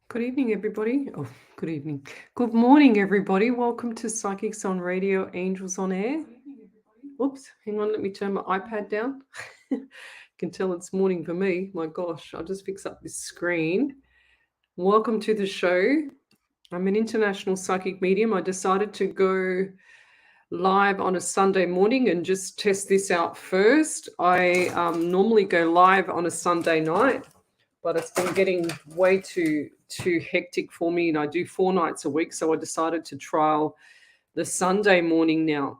Good evening, everybody. Oh, good evening. Good morning, everybody. Welcome to Psychics on Radio, Angels on Air. Oops, hang on, let me turn my iPad down. Can tell it's morning for me. My gosh, I'll just fix up this screen. Welcome to the show. I'm an international psychic medium. I decided to go live on a Sunday morning and just test this out first. I normally go live on a Sunday night, but it's been getting way too hectic for me, and I do 4 nights a week, so I decided to trial the Sunday morning now.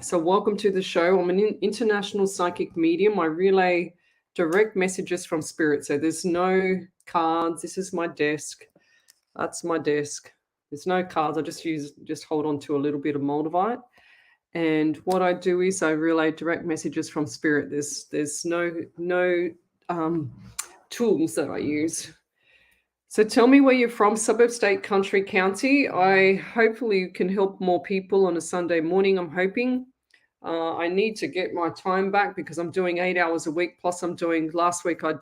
So welcome to the show. I'm an international psychic medium. I relay direct messages from spirit, so there's no cards. This is my desk. That's my desk. There's no cards. I just hold on to a little bit of moldavite. And what I do is I relay direct messages from spirit. There's no tools that I use. So tell me where you're from, suburb, state, country, county. I hopefully can help more people on a Sunday morning, I'm hoping. I need to get my time back because I'm doing 8 hours a week. Plus last week I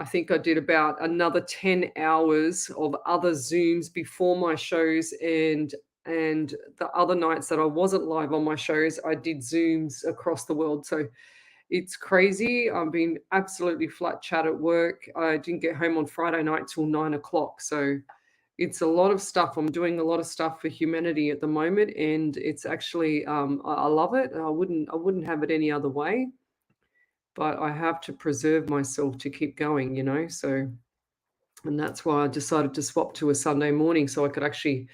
think I did about another 10 hours of other Zooms before my shows, and the other nights that I wasn't live on my shows, I did Zooms across the world. So it's crazy. I've been absolutely flat chat at work. I didn't get home on Friday night till 9 o'clock. So it's a lot of stuff. I'm doing a lot of stuff for humanity at the moment, and it's actually I love it. I wouldn't have it any other way. But I have to preserve myself to keep going, So, and that's why I decided to swap to a Sunday morning so I could actually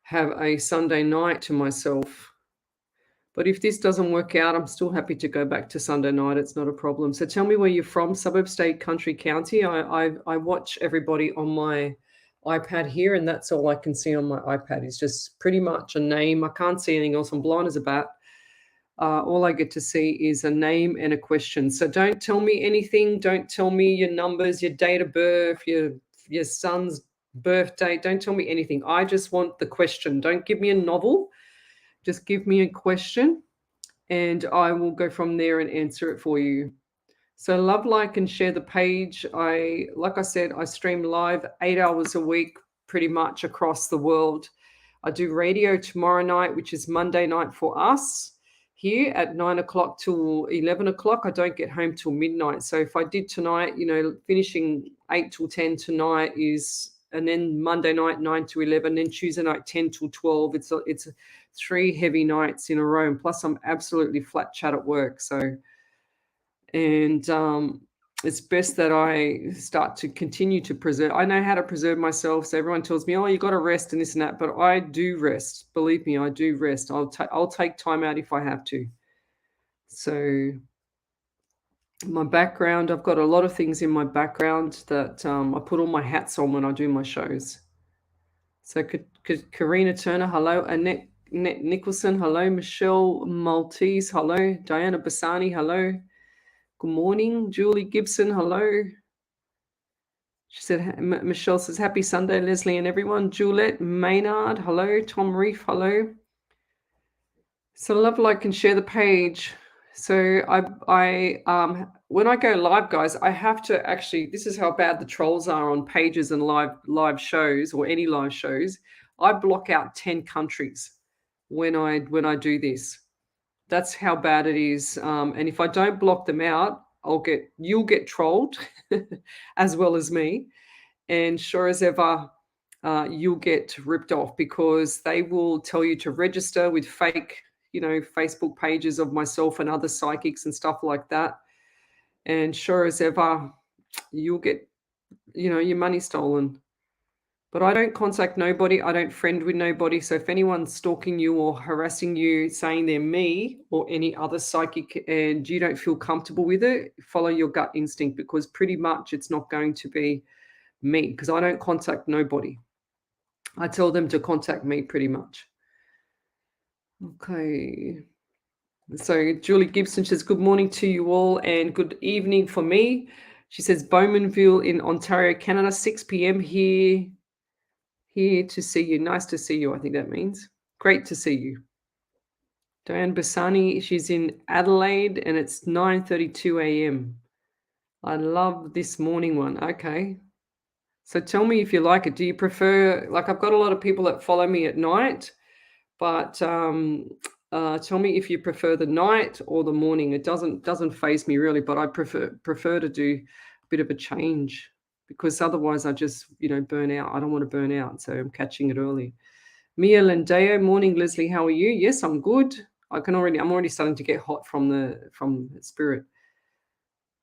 have a Sunday night to myself. But if this doesn't work out, I'm still happy to go back to Sunday night. It's not a problem. So tell me where you're from, suburb, state, country, county. I watch everybody on my iPad here, and that's all I can see on my iPad is just pretty much a name. I can't see anything else. I'm blind as a bat. All I get to see is a name and a question. So don't tell me anything. Don't tell me your numbers, your date of birth, your son's birthday. Don't tell me anything. I just want the question. Don't give me a novel. Just give me a question, and I will go from there and answer it for you. So love, like, and share the page. Like I said, I stream live 8 hours a week, pretty much across the world. I do radio tomorrow night, which is Monday night for us here at 9 o'clock till 11 o'clock. I don't get home till midnight. So if I did tonight, finishing 8 till 10 tonight and then Monday night 9 to 11, then Tuesday night 10 till 12. It's 3 heavy nights in a row. And plus I'm absolutely flat chat at work. So, and it's best that I start to continue to preserve. I know how to preserve myself. So everyone tells me, oh, you got to rest and this and that. But I do rest. Believe me, I do rest. I'll take time out if I have to. So my background, I've got a lot of things in my background that I put all my hats on when I do my shows. So Karina Turner, hello. Annette Nicholson, hello. Michelle Maltese, hello. Diana Bassani, hello. Good morning. Julie Gibson, hello. She said, Michelle says, happy Sunday, Leslie and everyone. Juliette Maynard, hello. Tom Reef, hello. So love, like, and share the page. So I when I go live, guys, I have to actually, this is how bad the trolls are on pages and live shows or any live shows. I block out 10 countries when I do this. That's how bad it is. And if I don't block them out, you'll get trolled as well as me. And sure as ever, you'll get ripped off because they will tell you to register with fake, Facebook pages of myself and other psychics and stuff like that. And sure as ever, you'll get, your money stolen. But I don't contact nobody. I don't friend with nobody. So if anyone's stalking you or harassing you, saying they're me or any other psychic and you don't feel comfortable with it, follow your gut instinct because pretty much it's not going to be me because I don't contact nobody. I tell them to contact me pretty much. Okay. So Julie Gibson says, good morning to you all and good evening for me. She says, Bowmanville in Ontario, Canada, 6 p.m. here to see you. Nice to see you, I think that means. Great to see you. Diane Bassani, she's in Adelaide and it's 9:32 a.m. I love this morning one. Okay. So tell me if you like it. Do you prefer, like, I've got a lot of people that follow me at night, but tell me if you prefer the night or the morning. It doesn't phase me really, but I prefer to do a bit of a change because otherwise I just, burn out. I don't want to burn out, so I'm catching it early. Mia Lendeo, morning, Leslie. How are you? Yes, I'm good. I'm already starting to get hot from the spirit.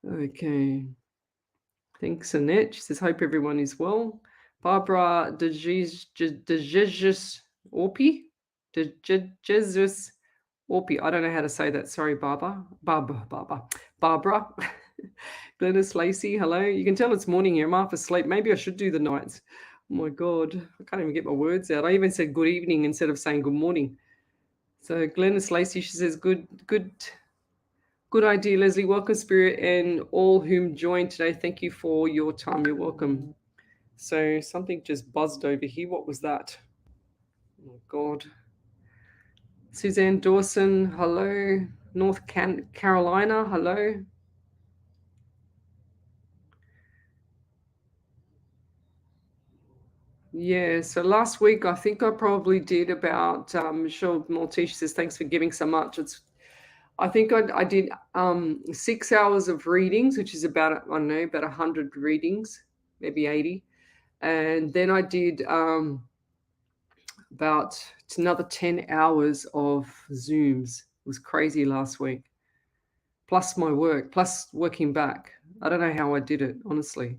Okay. Thanks, Annette. She says, hope everyone is well. Barbara de Jesus Orpi? De Jesus Orpi. I don't know how to say that. Sorry, Barbara. Barbara. Glennis Lacey, hello. You can tell it's morning here. I'm half asleep. Maybe I should do the nights. Oh my God. I can't even get my words out. I even said good evening instead of saying good morning. So Glennis Lacey, she says, good idea, Leslie. Welcome, Spirit, and all whom joined today. Thank you for your time. You're welcome. So something just buzzed over here. What was that? Oh, my God. Suzanne Dawson, hello. North Carolina, hello. Yeah, so last week I think I probably did about Michelle Maltese says thanks for giving so much. I think I did 6 hours of readings, which is about, I don't know, about 100 readings, maybe 80. And then I did about another 10 hours of Zooms. It was crazy last week. Plus my work, plus working back. I don't know how I did it, honestly.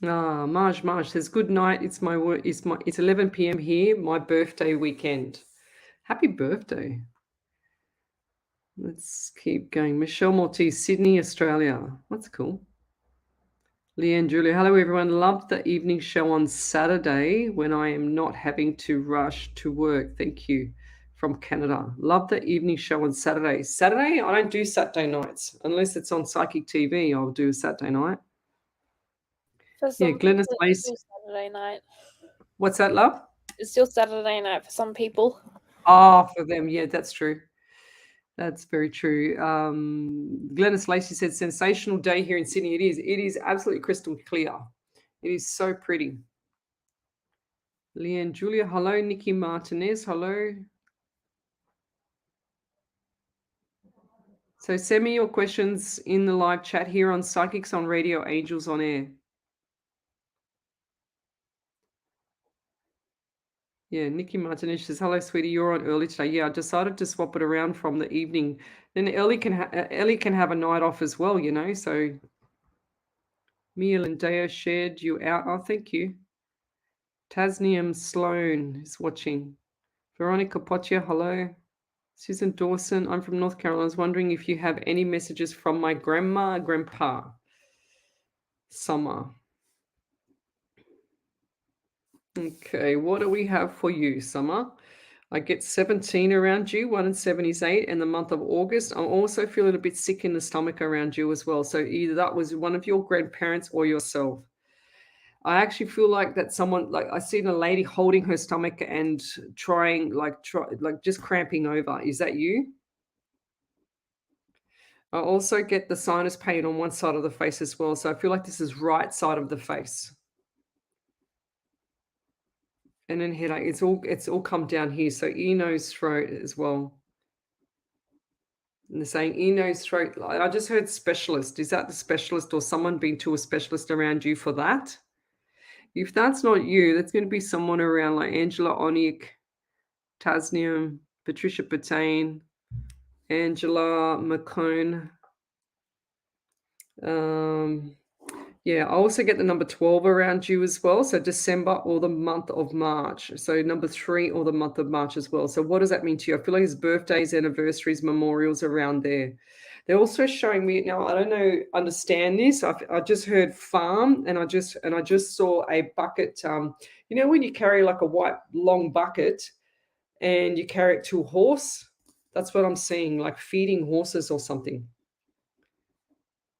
Marge says, good night. It's my work. It's 11 p.m. here, my birthday weekend. Happy birthday. Let's keep going. Michelle Maltese, Sydney, Australia. That's cool. Leanne Julia, hello everyone. Love the evening show on Saturday when I am not having to rush to work. Thank you. From Canada. Love the evening show on Saturday. Saturday, I don't do Saturday nights. Unless it's on Psychic TV, I'll do a Saturday night. For some Glennis people, Lace. it's still Saturday night. What's that, love? It's still Saturday night for some people. Oh, for them. Yeah, that's true. That's very true. Glennis Lacey said, sensational day here in Sydney. It is. It is absolutely crystal clear. It is so pretty. Leanne Julia, hello. Nikki Martinez, hello. So send me your questions in the live chat here on Psychics on Radio, Angels on Air. Yeah, Nikki Martinez says, hello, sweetie, you're on early today. Yeah, I decided to swap it around from the evening. Then Ellie can have a night off as well, so Mia and Deo shared you out. Oh, thank you. Tasnium Sloan is watching. Veronica Potia, hello. Susan Dawson, I'm from North Carolina. I was wondering if you have any messages from my grandpa. Summer. Okay, what do we have for you, Summer? I get 17 around you, 1 in 7 is 8, and the month of August. I'm also feeling a bit sick in the stomach around you as well. So either that was one of your grandparents or yourself. I actually feel like that someone, like I seen a lady holding her stomach and trying, just cramping over. Is that you? I also get the sinus pain on one side of the face as well. So I feel like this is right side of the face. And then headache. It's all come down here. So ear, nose, throat as well. And they're saying ear, nose, throat. I just heard specialist. Is that the specialist or someone been to a specialist around you for that? If that's not you, that's going to be someone around like Angela Onick, Tasnium, Patricia Patain, Angela McCone. Yeah, I also get the number 12 around you as well. So December or the month of March. So number 3 or the month of March as well. So what does that mean to you? I feel like it's birthdays, anniversaries, memorials around there. They're also showing me now. I don't know, understand this. I just heard farm, and I just saw a bucket. When you carry like a white long bucket, and you carry it to a horse. That's what I'm seeing, like feeding horses or something.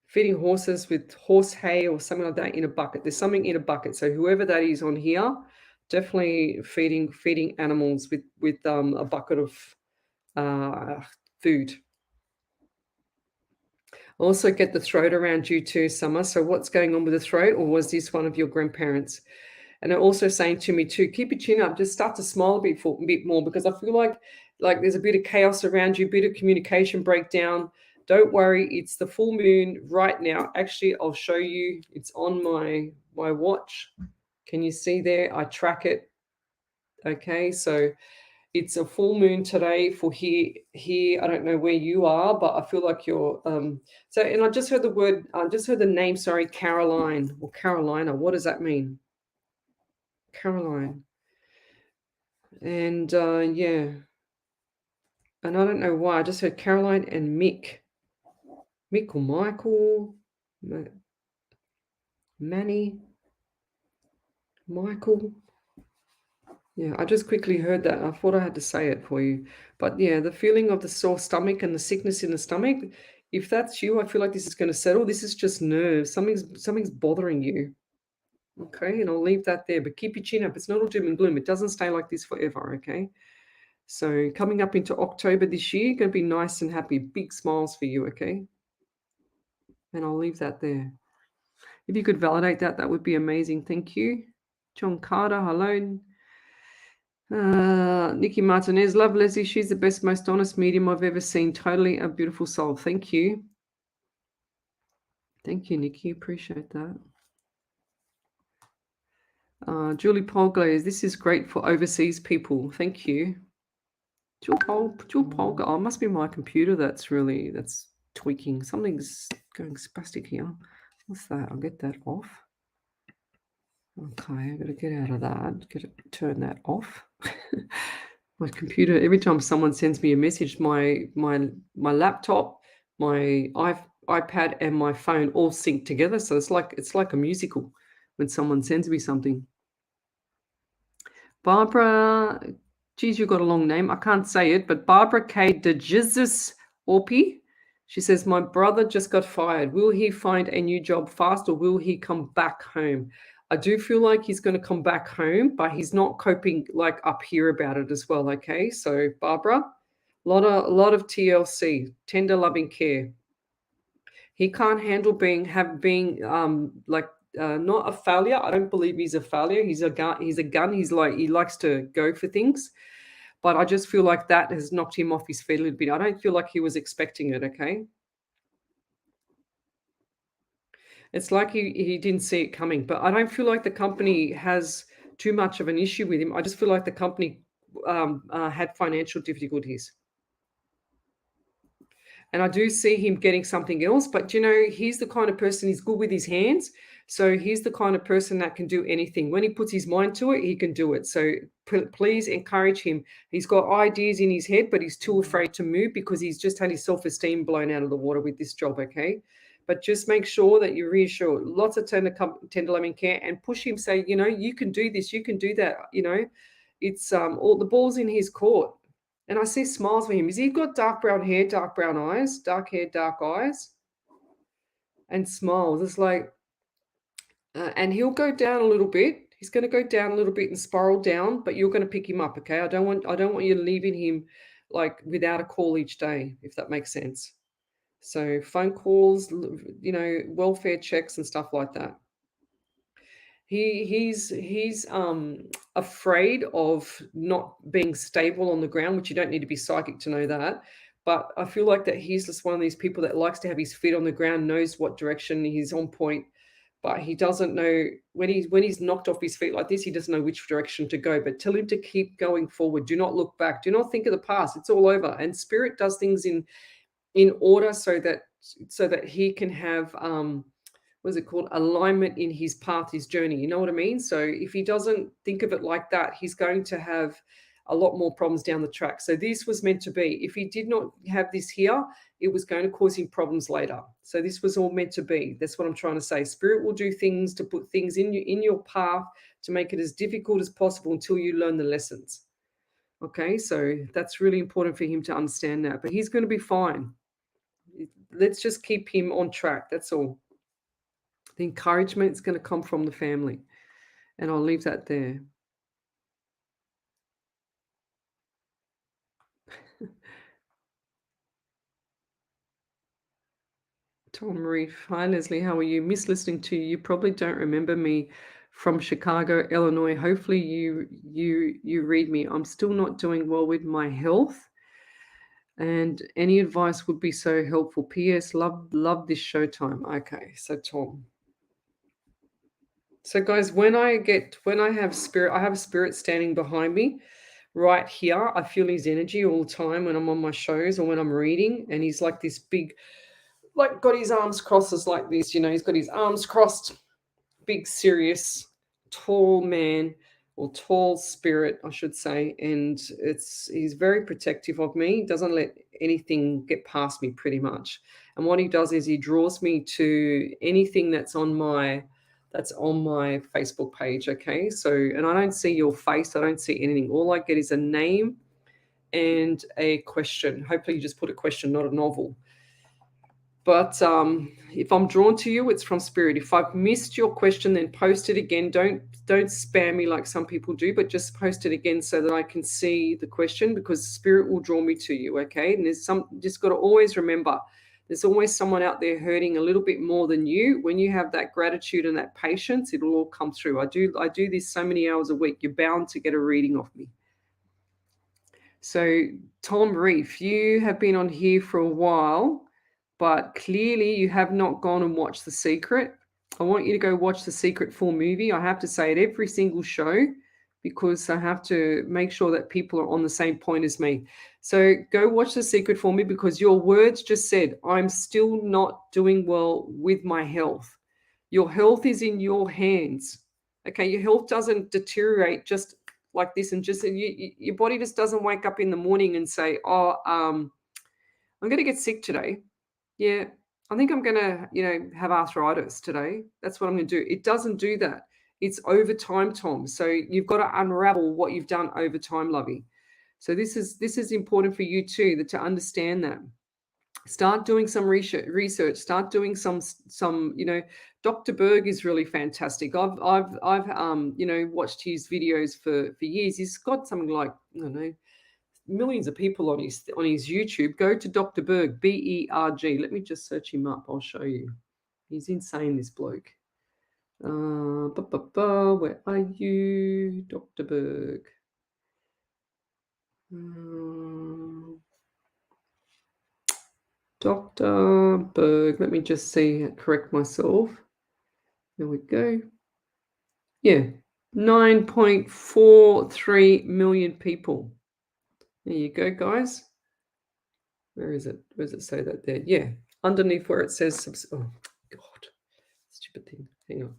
Feeding horses with horse hay or something like that in a bucket. There's something in a bucket. So whoever that is on here, definitely feeding animals with a bucket of food. Also get the throat around you too, Summer. So what's going on with the throat, or was this one of your grandparents? And they're also saying to me too, keep your chin up, just start to smile a bit more, because I feel like there's a bit of chaos around you, a bit of communication breakdown. Don't worry, it's the full moon right now. Actually, I'll show you. It's on my watch. Can you see there? I track it. Okay, so it's a full moon today for here. I don't know where you are, but I feel like you're so. And I just heard the name, sorry, Caroline or Carolina. What does that mean? Caroline. And yeah. And I don't know why. I just heard Caroline and Mick. Mick or Michael. Manny. Michael. Yeah, I just quickly heard that. I thought I had to say it for you. But yeah, the feeling of the sore stomach and the sickness in the stomach, if that's you, I feel like this is going to settle. This is just nerves. Something's bothering you. Okay, and I'll leave that there. But keep your chin up. It's not all doom and gloom. It doesn't stay like this forever, okay? So coming up into October this year, going to be nice and happy. Big smiles for you, okay? And I'll leave that there. If you could validate that, that would be amazing. Thank you. John Carter, hello. Nikki Martinez, love Lesley. She's the best, most honest medium I've ever seen. Totally a beautiful soul. Thank you. Thank you, Nikki. Appreciate that. Julie Polglaze, this is great for overseas people. Thank you. Julie Polglaze. Oh, it must be my computer that's tweaking. Something's going spastic here. What's that? I'll get that off. Okay, I've got to get out of that. Turn that off. My computer, every time someone sends me a message, my laptop, my iPad and my phone all sync together. So it's like a musical when someone sends me something. Barbara, geez, you got a long name. I can't say it, but Barbara K. de Jesus Orpi. She says, my brother just got fired. Will he find a new job fast, or will he come back home? I do feel like he's going to come back home, but he's not coping like up here about it as well. Okay. So Barbara, a lot of TLC, tender loving care. He can't handle being not a failure. I don't believe he's a failure. He's a gun. He likes to go for things. But I just feel like that has knocked him off his feet a little bit. I don't feel like he was expecting it, okay? It's like he didn't see it coming. But I don't feel like the company has too much of an issue with him. I just feel like the company had financial difficulties. And I do see him getting something else. But, he's the kind of person, he's good with his hands. So he's the kind of person that can do anything. When he puts his mind to it, he can do it. So please encourage him. He's got ideas in his head, but he's too afraid to move because he's just had his self-esteem blown out of the water with this job, okay? But just make sure that you reassure. Lots of tender loving care, and push him, say, you can do this, you can do that, It's all the ball's in his court. And I see smiles for him. Has he got dark brown hair, dark brown eyes, dark hair, dark eyes? And smiles. It's like, and he'll go down a little bit. He's going to go down a little bit and spiral down, but you're going to pick him up, okay? I don't want you leaving him like without a call each day, if that makes sense. So phone calls, welfare checks and stuff like that. He's afraid of not being stable on the ground, which you don't need to be psychic to know that. But I feel like that he's just one of these people that likes to have his feet on the ground, knows what direction he's on point, but he doesn't know when he's knocked off his feet like this, he doesn't know which direction to go. But tell him to keep going forward. Do not look back. Do not think of the past. It's all over. And spirit does things in order so that he can have what is it called, alignment in his path, his journey. You know what I mean? So if he doesn't think of it like that, he's going to have a lot more problems down the track. So this was meant to be. If he did not have this here, it was going to cause him problems later. So this was all meant to be. That's what I'm trying to say. Spirit will do things to put things in your path to make it as difficult as possible until you learn the lessons. Okay, so that's really important for him to understand that. But he's going to be fine. Let's just keep him on track. That's all. The encouragement is going to come from the family. And I'll leave that there. Tom Reef. Hi, Leslie. How are you? Miss listening to you. You probably don't remember me from Chicago, Illinois. Hopefully you read me. I'm still not doing well with my health, and any advice would be so helpful. P.S. Love this showtime. Okay, so Tom. So guys, when I have spirit, I have a spirit standing behind me right here. I feel his energy all the time when I'm on my shows or when I'm reading, and he's like this big, like got his arms crosses like this, he's got his arms crossed, big, serious, tall man or tall spirit, I should say. And he's very protective of me, doesn't let anything get past me pretty much. And what he does is he draws me to anything that's on my Facebook page. Okay. So, and I don't see your face. I don't see anything. All I get is a name and a question. Hopefully you just put a question, not a novel. But if I'm drawn to you, it's from spirit. If I've missed your question, then post it again. Don't spam me like some people do, but just post it again so that I can see the question, because spirit will draw me to you. Okay. And just got to always remember, there's always someone out there hurting a little bit more than you. When you have that gratitude and that patience, it'll all come through. I do this so many hours a week. You're bound to get a reading off me. So Tom Reef, you have been on here for a while, but clearly you have not gone and watched The Secret. I want you to go watch The Secret full movie. I have to say it every single show because I have to make sure that people are on the same point as me. So go watch The Secret for me, because your words just said, I'm still not doing well with my health. Your health is in your hands. Okay, your health doesn't deteriorate just like this, and just your body just doesn't wake up in the morning and say, I'm going to get sick today. Yeah, I think I'm going to, have arthritis today. That's what I'm going to do. It doesn't do that. It's over time, Tom. So you've got to unravel what you've done over time, lovey. So this is important for you too, to understand that. Start doing some research. Start doing some. Dr. Berg is really fantastic. I've watched his videos for years. He's got something like, I don't know, millions of people on his YouTube. Go to Dr. Berg, B-E-R-G. Let me just search him up. I'll show you. He's insane, this bloke. Where are you, Dr. Berg? Dr. Berg. Let me just correct myself. There we go. Yeah, 9.43 million people. There you go, guys. Where is it? Where does it say that there? Yeah, underneath where it says, oh, God, stupid thing. Hang on.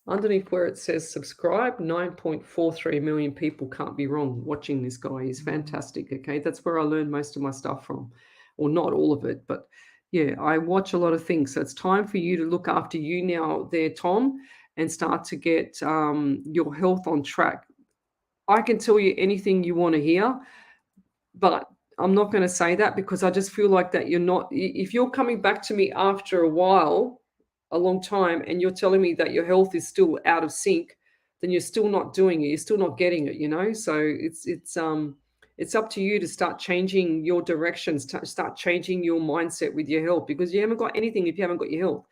Underneath where it says subscribe, 9.43 million people. Can't be wrong watching this guy. He's fantastic, okay? That's where I learned most of my stuff from. Or not all of it, but yeah, I watch a lot of things. So it's time for you to look after you now there, Tom, and start to get your health on track. I can tell you anything you want to hear, but I'm not going to say that, because I just feel like that you're not, if you're coming back to me after a while, a long time, and you're telling me that your health is still out of sync, then you're still not doing it. You're still not getting it, So it's up to you to start changing your directions, start changing your mindset with your health, because you haven't got anything if you haven't got your health.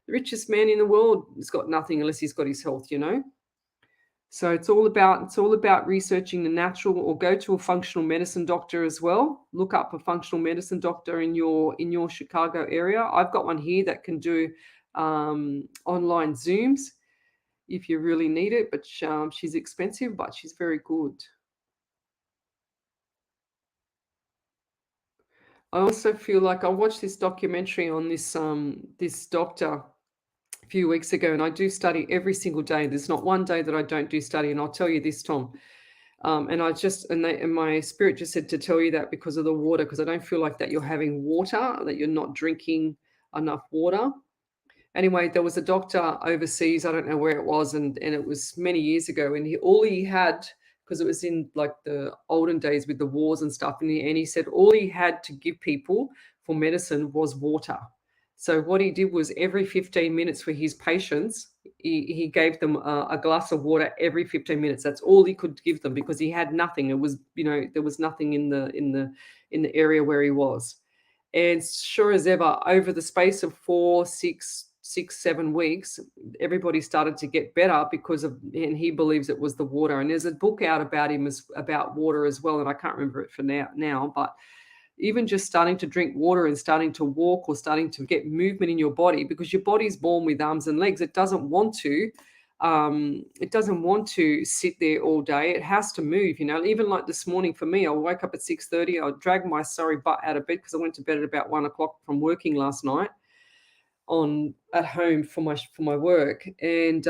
The richest man in the world has got nothing unless he's got his health, So it's all about researching the natural, or go to a functional medicine doctor as well. Look up a functional medicine doctor in your Chicago area. I've got one here that can do online Zooms if you really need it, but she's expensive, but she's very good. I also feel like I watched this documentary on this doctor a few weeks ago, and I do study every single day. There's not one day that I don't do study, and I'll tell you this, Tom. And my spirit just said to tell you that because of the water, because I don't feel like that you're having water, that you're not drinking enough water. Anyway, there was a doctor overseas, I don't know where it was, and it was many years ago, and all he had, because it was in like the olden days with the wars and stuff, and he said all he had to give people for medicine was water. So what he did was every 15 minutes for his patients, he gave them a glass of water every 15 minutes. That's all he could give them, because he had nothing. It was, there was nothing in the area where he was. And sure as ever, over the space of 4, 6, 7 weeks, everybody started to get better because of, and he believes it was the water. And there's a book out about him about water as well, and I can't remember it for now, but even just starting to drink water and starting to walk or starting to get movement in your body, because your body's born with arms and legs. It doesn't want to sit there all day. It has to move, even like this morning for me, I woke up at 6:30. I dragged my sorry butt out of bed because I went to bed at about 1 o'clock from working last night at home for my work. And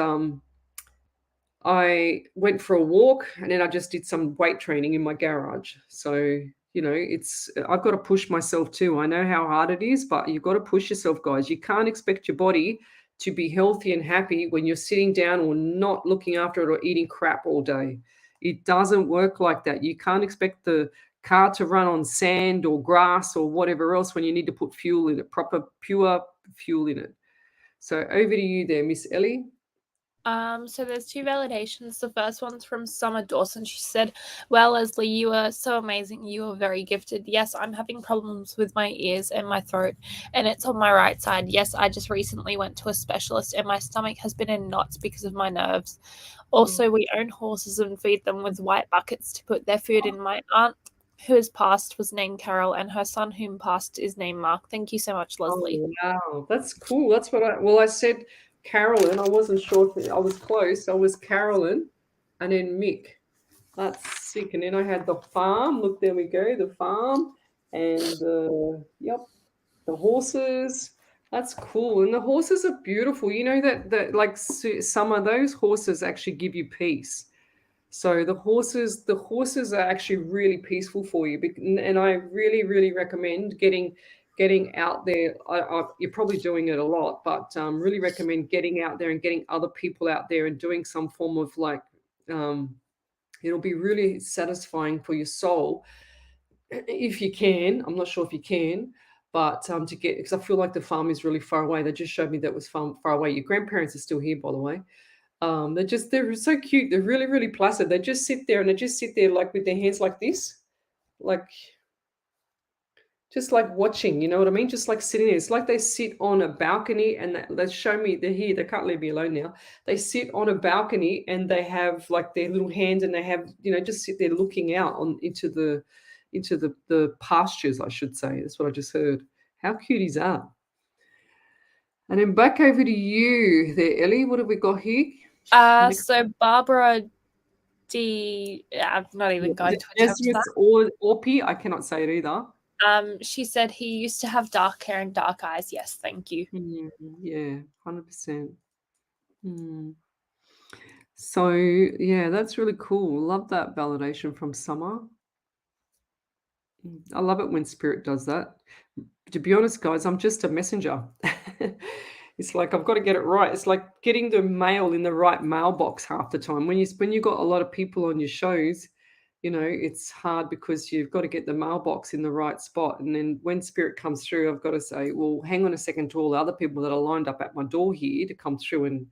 I went for a walk, and then I just did some weight training in my garage. So, I've got to push myself too. I know how hard it is, but you've got to push yourself, guys. You can't expect your body to be healthy and happy when you're sitting down or not looking after it or eating crap all day. It doesn't work like that. You can't expect the car to run on sand or grass or whatever else when you need to put fuel in it, proper, pure fuel in it. So over to you there, Miss Ellie. So there's 2 validations. The first one's from Summer Dawson. She said, "Well, Lesley, you are so amazing. You are very gifted. Yes, I'm having problems with my ears and my throat, and it's on my right side. Yes, I just recently went to a specialist, and my stomach has been in knots because of my nerves. Also, we own horses and feed them with white buckets to put their food in. My aunt, who has passed, was named Carol, and her son, whom passed, is named Mark. Thank you so much, Lesley." Oh, wow. That's cool. That's what I said Carolyn. I wasn't sure if I was close. I was Carolyn and then Mick. That's sick. And then I had the farm. Look, there we go. The farm and the horses. That's cool. And the horses are beautiful. You know that like some of those horses actually give you peace. So the horses are actually really peaceful for you. And I really, really recommend getting out there. You're probably doing it a lot, but really recommend getting out there and getting other people out there and doing some form of like, it'll be really satisfying for your soul if you can. I'm not sure if you can, but to get, because I feel like the farm is really far away. They just showed me that was far away. Your grandparents are still here, by the way. They're so cute. They're really, really placid. They just sit there like with their hands like this, like just like watching, you know what I mean? Just like sitting there. It's like they sit on a balcony and they show me they're here. They can't leave me alone now. They sit on a balcony and they have like their little hands and they have, just sit there looking out into the pastures, I should say. That's what I just heard. How cute is that? And then back over to you there, Ellie. What have we got here? So Barbara D. I'm not even going to attempt that. Orpi, I cannot say it either. She said he used to have dark hair and dark eyes. Yes, thank you. Yeah, 100%. So yeah, that's really cool. Love that validation from Summer. I love it when spirit does that. To be honest, guys, I'm just a messenger. It's like I've got to get it right. It's like getting the mail in the right mailbox half the time. When you've got a lot of people on your shows, it's hard because you've got to get the mailbox in the right spot. And then when spirit comes through, I've got to say, well, hang on a second to all the other people that are lined up at my door here to come through and,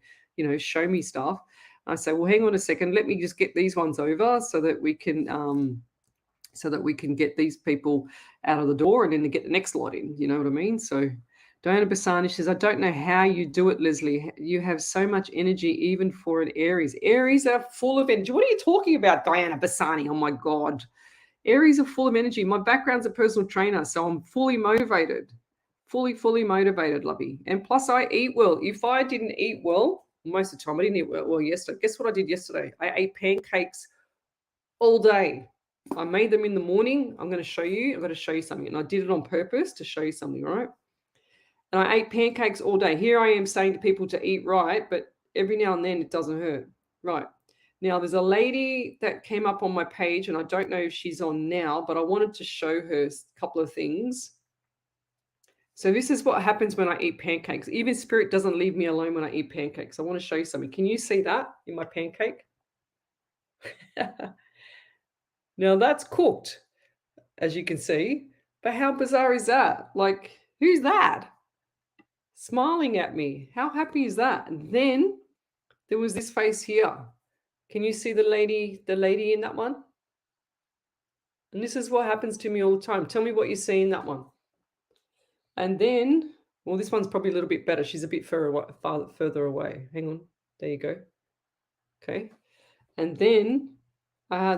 show me stuff. I say, well, hang on a second. Let me just get these ones over so that we can get these people out of the door and then to get the next lot in. You know what I mean? So Diana Bassani says, I don't know how you do it, Lesley. You have so much energy, even for an Aries. Aries are full of energy. What are you talking about, Diana Bassani? Oh, my God. Aries are full of energy. My background's a personal trainer, so I'm fully motivated. Fully motivated, lovey. And plus, I eat well. If I didn't eat well, most of the time I didn't eat well yesterday. Guess what I did yesterday? I ate pancakes all day. I made them in the morning. I'm going to show you. I'm going to show you something. And I did it on purpose to show you something, right? And I ate pancakes all day. Here I am saying to people to eat right, but every now and then it doesn't hurt. Right. Now, there's a lady that came up on my page, and I don't know if she's on now, but I wanted to show her a couple of things. So this is what happens when I eat pancakes. Even spirit doesn't leave me alone when I eat pancakes. I want to show you something. Can you see that in my pancake? Now, that's cooked, as you can see. But how bizarre is that? Like, who's that? Smiling at me. How happy is that? And then there was this face here. Can you see the lady in that one? And this is what happens to me all the time. Tell me what you see in that one. And then, well, this one's probably a little bit better. She's a bit further away. Hang on. There you go. Okay. And then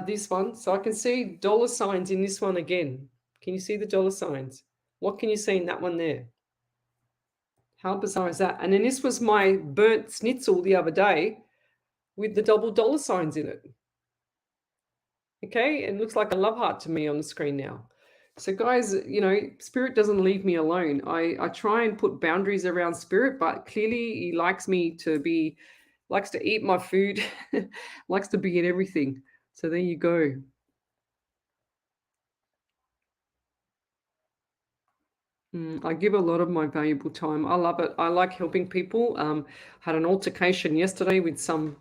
this one. So I can see dollar signs in this one again. Can you see the dollar signs? What can you see in that one there? How bizarre is that? And then this was my burnt schnitzel the other day with the double dollar signs in it. Okay, it looks like a love heart to me on the screen now. So guys, spirit doesn't leave me alone. I try and put boundaries around spirit, but clearly he likes to eat my food, likes to be in everything. So there you go. I give a lot of my valuable time. I love it. I like helping people. Had an altercation yesterday with some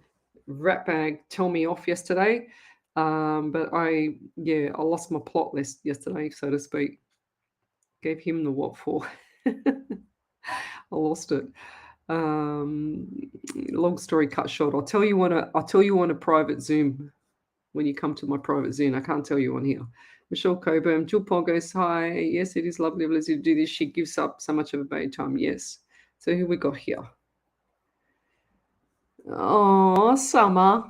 ratbag tell me off yesterday. But I lost my plot list yesterday, so to speak. Gave him the what for. I lost it. Long story cut short. I'll tell you on a private Zoom when you come to my private Zoom. I can't tell you on here. Michelle Coburn, Jill Paul goes, hi. Yes, it is lovely of Lizzie to do this. She gives up so much of her time. Yes. So who we got here? Oh, Summer.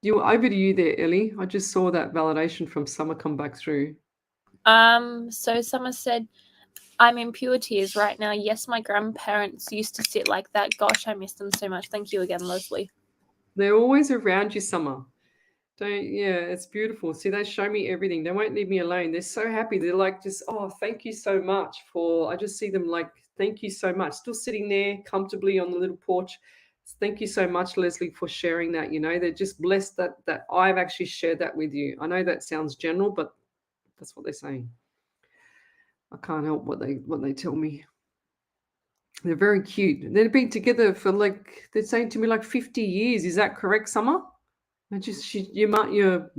Over to you there, Ellie. I just saw that validation from Summer come back through. So Summer said, I'm in pure tears right now. Yes, my grandparents used to sit like that. Gosh, I miss them so much. Thank you again, Leslie. They're always around you, Summer. It's beautiful. See, they show me everything. They won't leave me alone. They're so happy. They're like, just, oh, thank you so much I just see them like, thank you so much. Still sitting there comfortably on the little porch. Thank you so much, Leslie, for sharing that. They're just blessed that I've actually shared that with you. I know that sounds general, but that's what they're saying. I can't help what they tell me. They're very cute. They've been together for they're saying to me 50 years. Is that correct, Summer? Your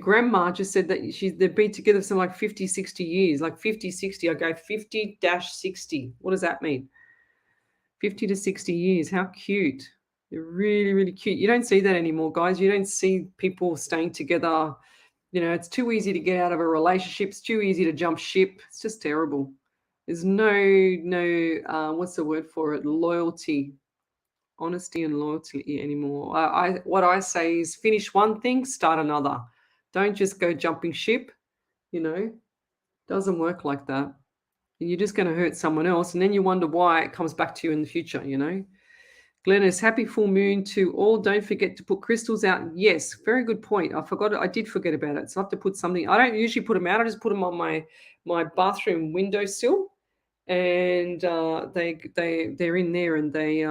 grandma just said that they've been together for 50, 60 years, 50, 60. I go 50-60. What does that mean? 50 to 60 years. How cute. They're really, really cute. You don't see that anymore, guys. You don't see people staying together. It's too easy to get out of a relationship. It's too easy to jump ship. It's just terrible. There's no, what's the word for it? Loyalty. Honesty and loyalty anymore. What I say is finish one thing, start another. Don't just go jumping ship. Doesn't work like that. You're just going to hurt someone else, and then you wonder why it comes back to you in the future. Glennis, happy full moon to all. Don't forget to put crystals out. Yes, very good point. I forgot it. I did forget about it. So I have to put something. I don't usually put them out. I just put them on my bathroom windowsill, and they're in there, and they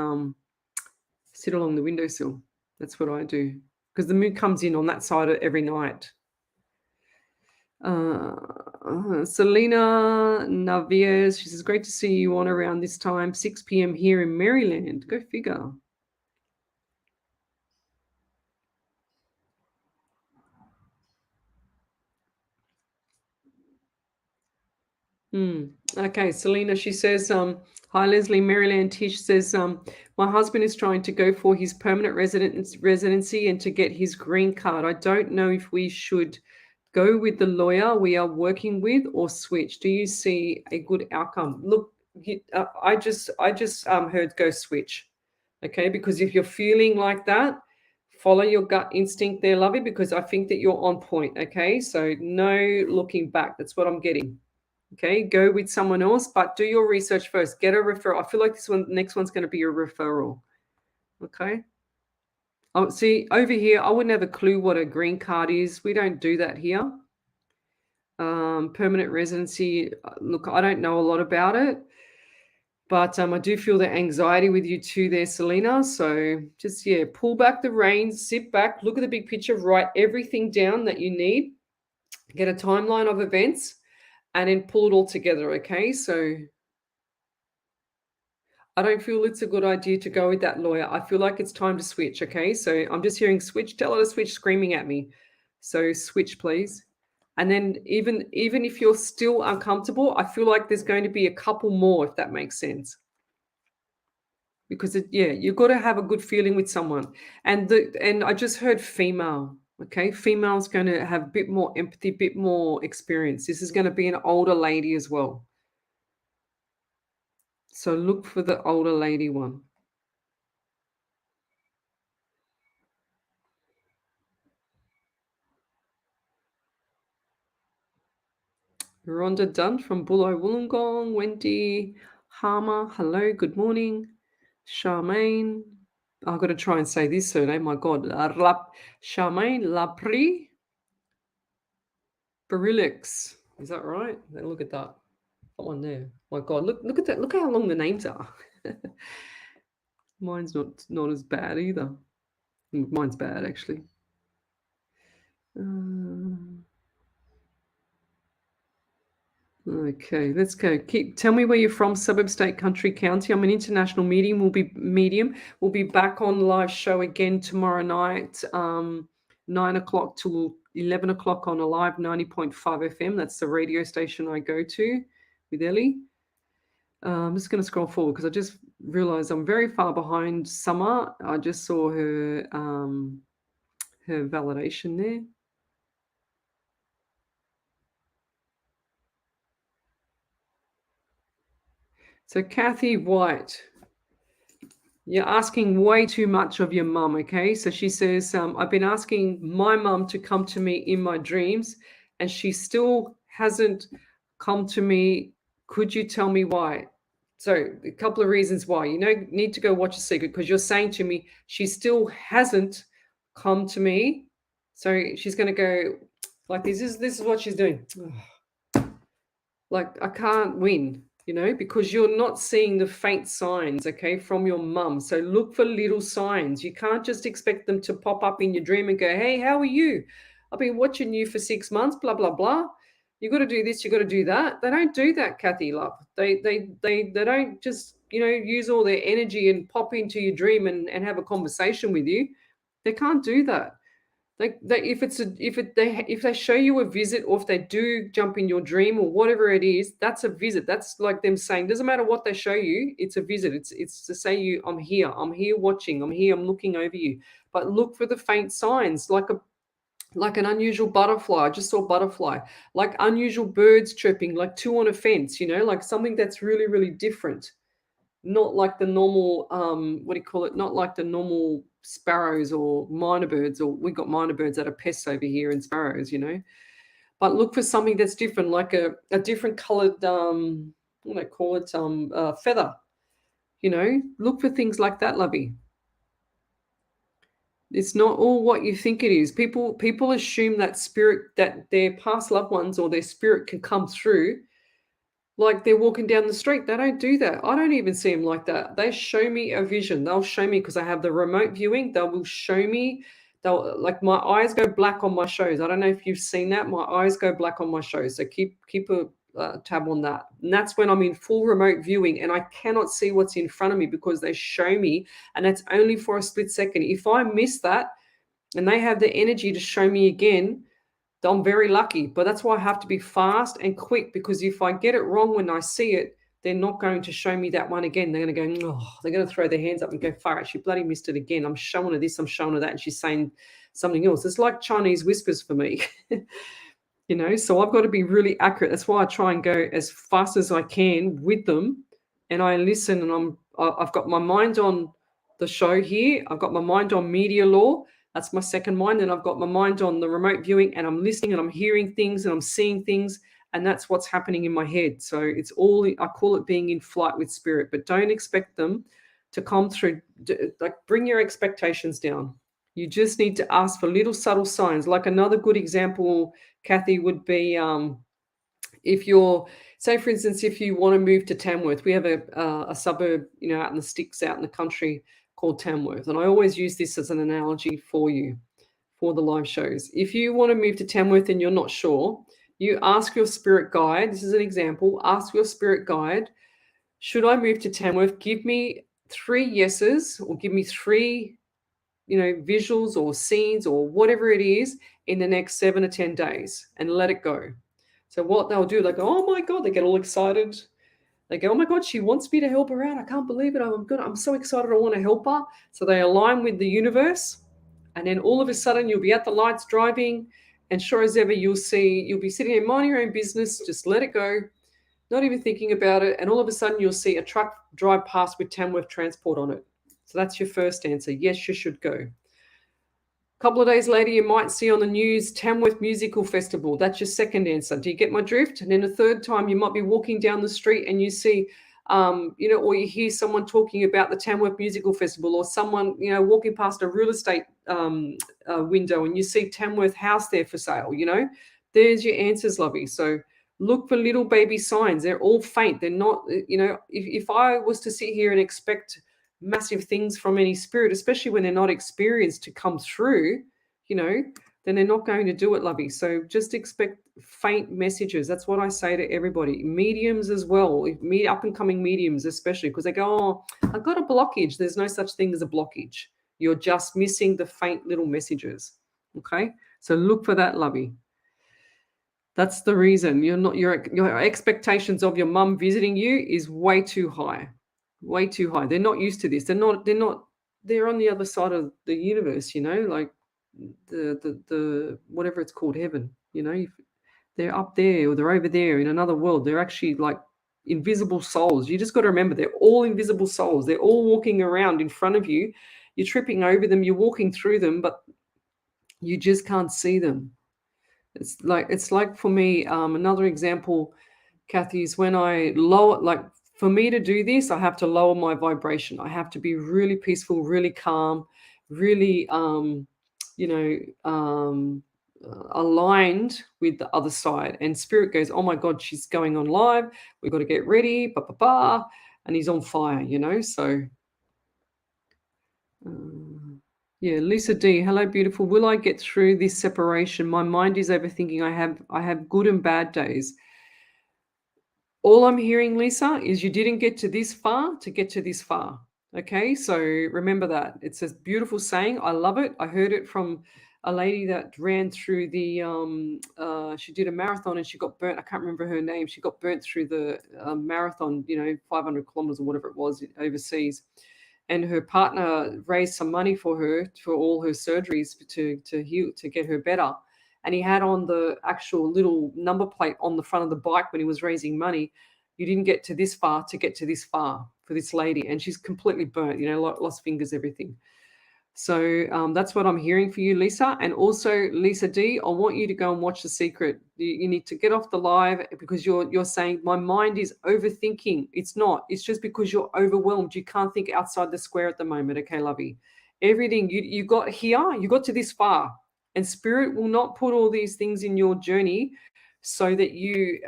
sit along the windowsill. That's what I do, because the moon comes in on that side every night. Selena Navies, she says, great to see you on around this time, 6 p.m. here in Maryland. Go figure. Okay, Selena, she says, hi, Leslie. Maryland Tish says, my husband is trying to go for his permanent residency and to get his green card. I don't know if we should go with the lawyer we are working with or switch. Do you see a good outcome? Look, I just heard go switch. Okay, because if you're feeling like that, follow your gut instinct there, lovey, because I think that you're on point. Okay, so no looking back. That's what I'm getting. Okay, go with someone else, but do your research first. Get a referral. I feel like next one's going to be a referral. Okay. Oh, see, over here, I wouldn't have a clue what a green card is. We don't do that here. Permanent residency. Look, I don't know a lot about it, but I do feel the anxiety with you too there, Selena. So just, pull back the reins, sit back, look at the big picture, write everything down that you need, get a timeline of events, and then pull it all together, okay? So I don't feel it's a good idea to go with that lawyer. I feel like it's time to switch, okay? So I'm just hearing switch, tell her to switch, screaming at me. So switch, please. And then even if you're still uncomfortable, I feel like there's going to be a couple more, if that makes sense. Because, you've got to have a good feeling with someone. And I just heard female. Okay, female's going to have a bit more empathy, a bit more experience. This is going to be an older lady as well. So look for the older lady one. Rhonda Dunn from Bullo Wollongong. Wendy Harmer, hello, good morning. Charmaine, I've got to try and say this surname, my God. Charmaine Lapri Barilix. Is that right? Look at that. That one there. My God, look at that. Look how long the names are. Mine's not as bad either. Mine's bad, actually. Okay, let's go. Tell me where you're from, suburb, state, country, county. I'm an international medium. We'll be back on live show again tomorrow night, 9 o'clock till 11 o'clock on Alive 90.5 FM. That's the radio station I go to with Ellie. I'm just going to scroll forward because I just realized I'm very far behind Summer. I just saw her her validation there. So Kathy White, you're asking way too much of your mum, okay? So she says, I've been asking my mum to come to me in my dreams, and she still hasn't come to me. Could you tell me why? So a couple of reasons why. You need to go watch A Secret, because you're saying to me, she still hasn't come to me. So she's going to go like this. This is what she's doing. Like, I can't win, because you're not seeing the faint signs, okay, from your mum. So look for little signs. You can't just expect them to pop up in your dream and go, hey, how are you? I've been watching you for 6 months, blah, blah, blah. You got to do this, you got to do that. They don't do that, Kathy, love. They don't just, use all their energy and pop into your dream and have a conversation with you. They can't do that. If they show you a visit, or if they do jump in your dream or whatever it is, that's a visit. That's like them saying, doesn't matter what they show you, it's a visit. It's to say I'm here watching, I'm here, I'm looking over you. But look for the faint signs, like an unusual butterfly. I just saw a butterfly, like unusual birds chirping, like two on a fence, like something that's really, really different. Not like the normal, not like the normal sparrows or minor birds, or we got minor birds that are pests over here and sparrows, But look for something that's different, like a different colored, what do they call it, feather, Look for things like that, lovey. It's not all what you think it is. People assume that their past loved ones or their spirit can come through like they're walking down the street. They don't do that. I don't even see them like that. They show me a vision. They'll show me, because I have the remote viewing. They will show me. Like, my eyes go black on my shows. I don't know if you've seen that. My eyes go black on my shows. So keep a tab on that. And that's when I'm in full remote viewing and I cannot see what's in front of me, because they show me, and that's only for a split second. If I miss that and they have the energy to show me again, I'm very lucky. But that's why I have to be fast and quick, because if I get it wrong when I see it, they're not going to show me that one again. They're going to go, oh, they're going to throw their hands up and go, far out, she bloody missed it again. I'm showing her this, I'm showing her that, and she's saying something else. It's like Chinese whispers for me. So I've got to be really accurate. That's why I try and go as fast as I can with them, and I listen, and I've got my mind on the show here. I've got my mind on media law. That's my second mind. And I've got my mind on the remote viewing, and I'm listening and I'm hearing things and I'm seeing things, and that's what's happening in my head. So it's all, I call it being in flight with spirit, but don't expect them to come through. Like, bring your expectations down. You just need to ask for little subtle signs. Like, another good example, Kathy, would be if you're, say, for instance, if you want to move to Tamworth, we have a suburb, out in the sticks, out in the country, called Tamworth. And I always use this as an analogy for you, for the live shows. If you want to move to Tamworth and you're not sure, you ask your spirit guide. This is an example. Ask your spirit guide, should I move to Tamworth? Give me 3 yeses, or give me 3 visuals or scenes or whatever it is in the next 7 to 10 days, and let it go. So what they'll do, they go, oh my God, they get all excited. They go, oh my God, she wants me to help her out. I can't believe it. I'm so excited. I want to help her. So they align with the universe. And then all of a sudden you'll be at the lights driving, and sure as ever, you'll be sitting there minding your own business, just let it go, not even thinking about it. And all of a sudden you'll see a truck drive past with Tamworth Transport on it. So that's your first answer. Yes, you should go. A couple of days later, you might see on the news Tamworth Musical Festival. That's your second answer. Do you get my drift? And then the third time, you might be walking down the street and you see, or you hear someone talking about the Tamworth Musical Festival, or someone, walking past a real estate window and you see Tamworth House there for sale. There's your answers, lovey. So look for little baby signs. They're all faint. They're not, if I was to sit here and expect massive things from any spirit, especially when they're not experienced, to come through, then they're not going to do it, lovey. So just expect faint messages. That's what I say to everybody. Mediums as well, up and coming mediums especially, because they go, oh, I've got a blockage. There's no such thing as a blockage. You're just missing the faint little messages. Okay, so look for that, lovey. That's the reason your expectations of your mum visiting you is way too high. Way too high. They're not used to this. They're on the other side of the universe, like the whatever it's called, heaven, they're up there or they're over there in another world. They're actually like invisible souls. You just got to remember, they're all invisible souls. They're all walking around in front of you. You're tripping over them, you're walking through them, but you just can't see them. It's like for me, another example, Kathy, is when I lower, for me to do this, I have to lower my vibration. I have to be really peaceful, really calm, really, aligned with the other side. And spirit goes, oh my God, she's going on live. We've got to get ready, and he's on fire, so. Yeah, Lisa D. Hello, beautiful. Will I get through this separation? My mind is overthinking. I have good and bad days. All I'm hearing, Lisa, is you didn't get to this far to get to this far. Okay, so remember that. It's a beautiful saying. I love it. I heard it from a lady that ran through she did a marathon and she got burnt. I can't remember her name. She got burnt through the marathon, 500 kilometers or whatever it was overseas. And her partner raised some money for her for all her surgeries to heal, to get her better. And he had on the actual little number plate on the front of the bike when he was raising money. You didn't get to this far to get to this far for this lady. And she's completely burnt, lost fingers, everything. So that's what I'm hearing for you, Lisa. And also, Lisa D, I want you to go and watch The Secret. You need to get off the live because you're saying my mind is overthinking. It's not. It's just because you're overwhelmed. You can't think outside the square at the moment. Okay, lovey. Everything you got here, you got to this far. And spirit will not put all these things in your journey so that you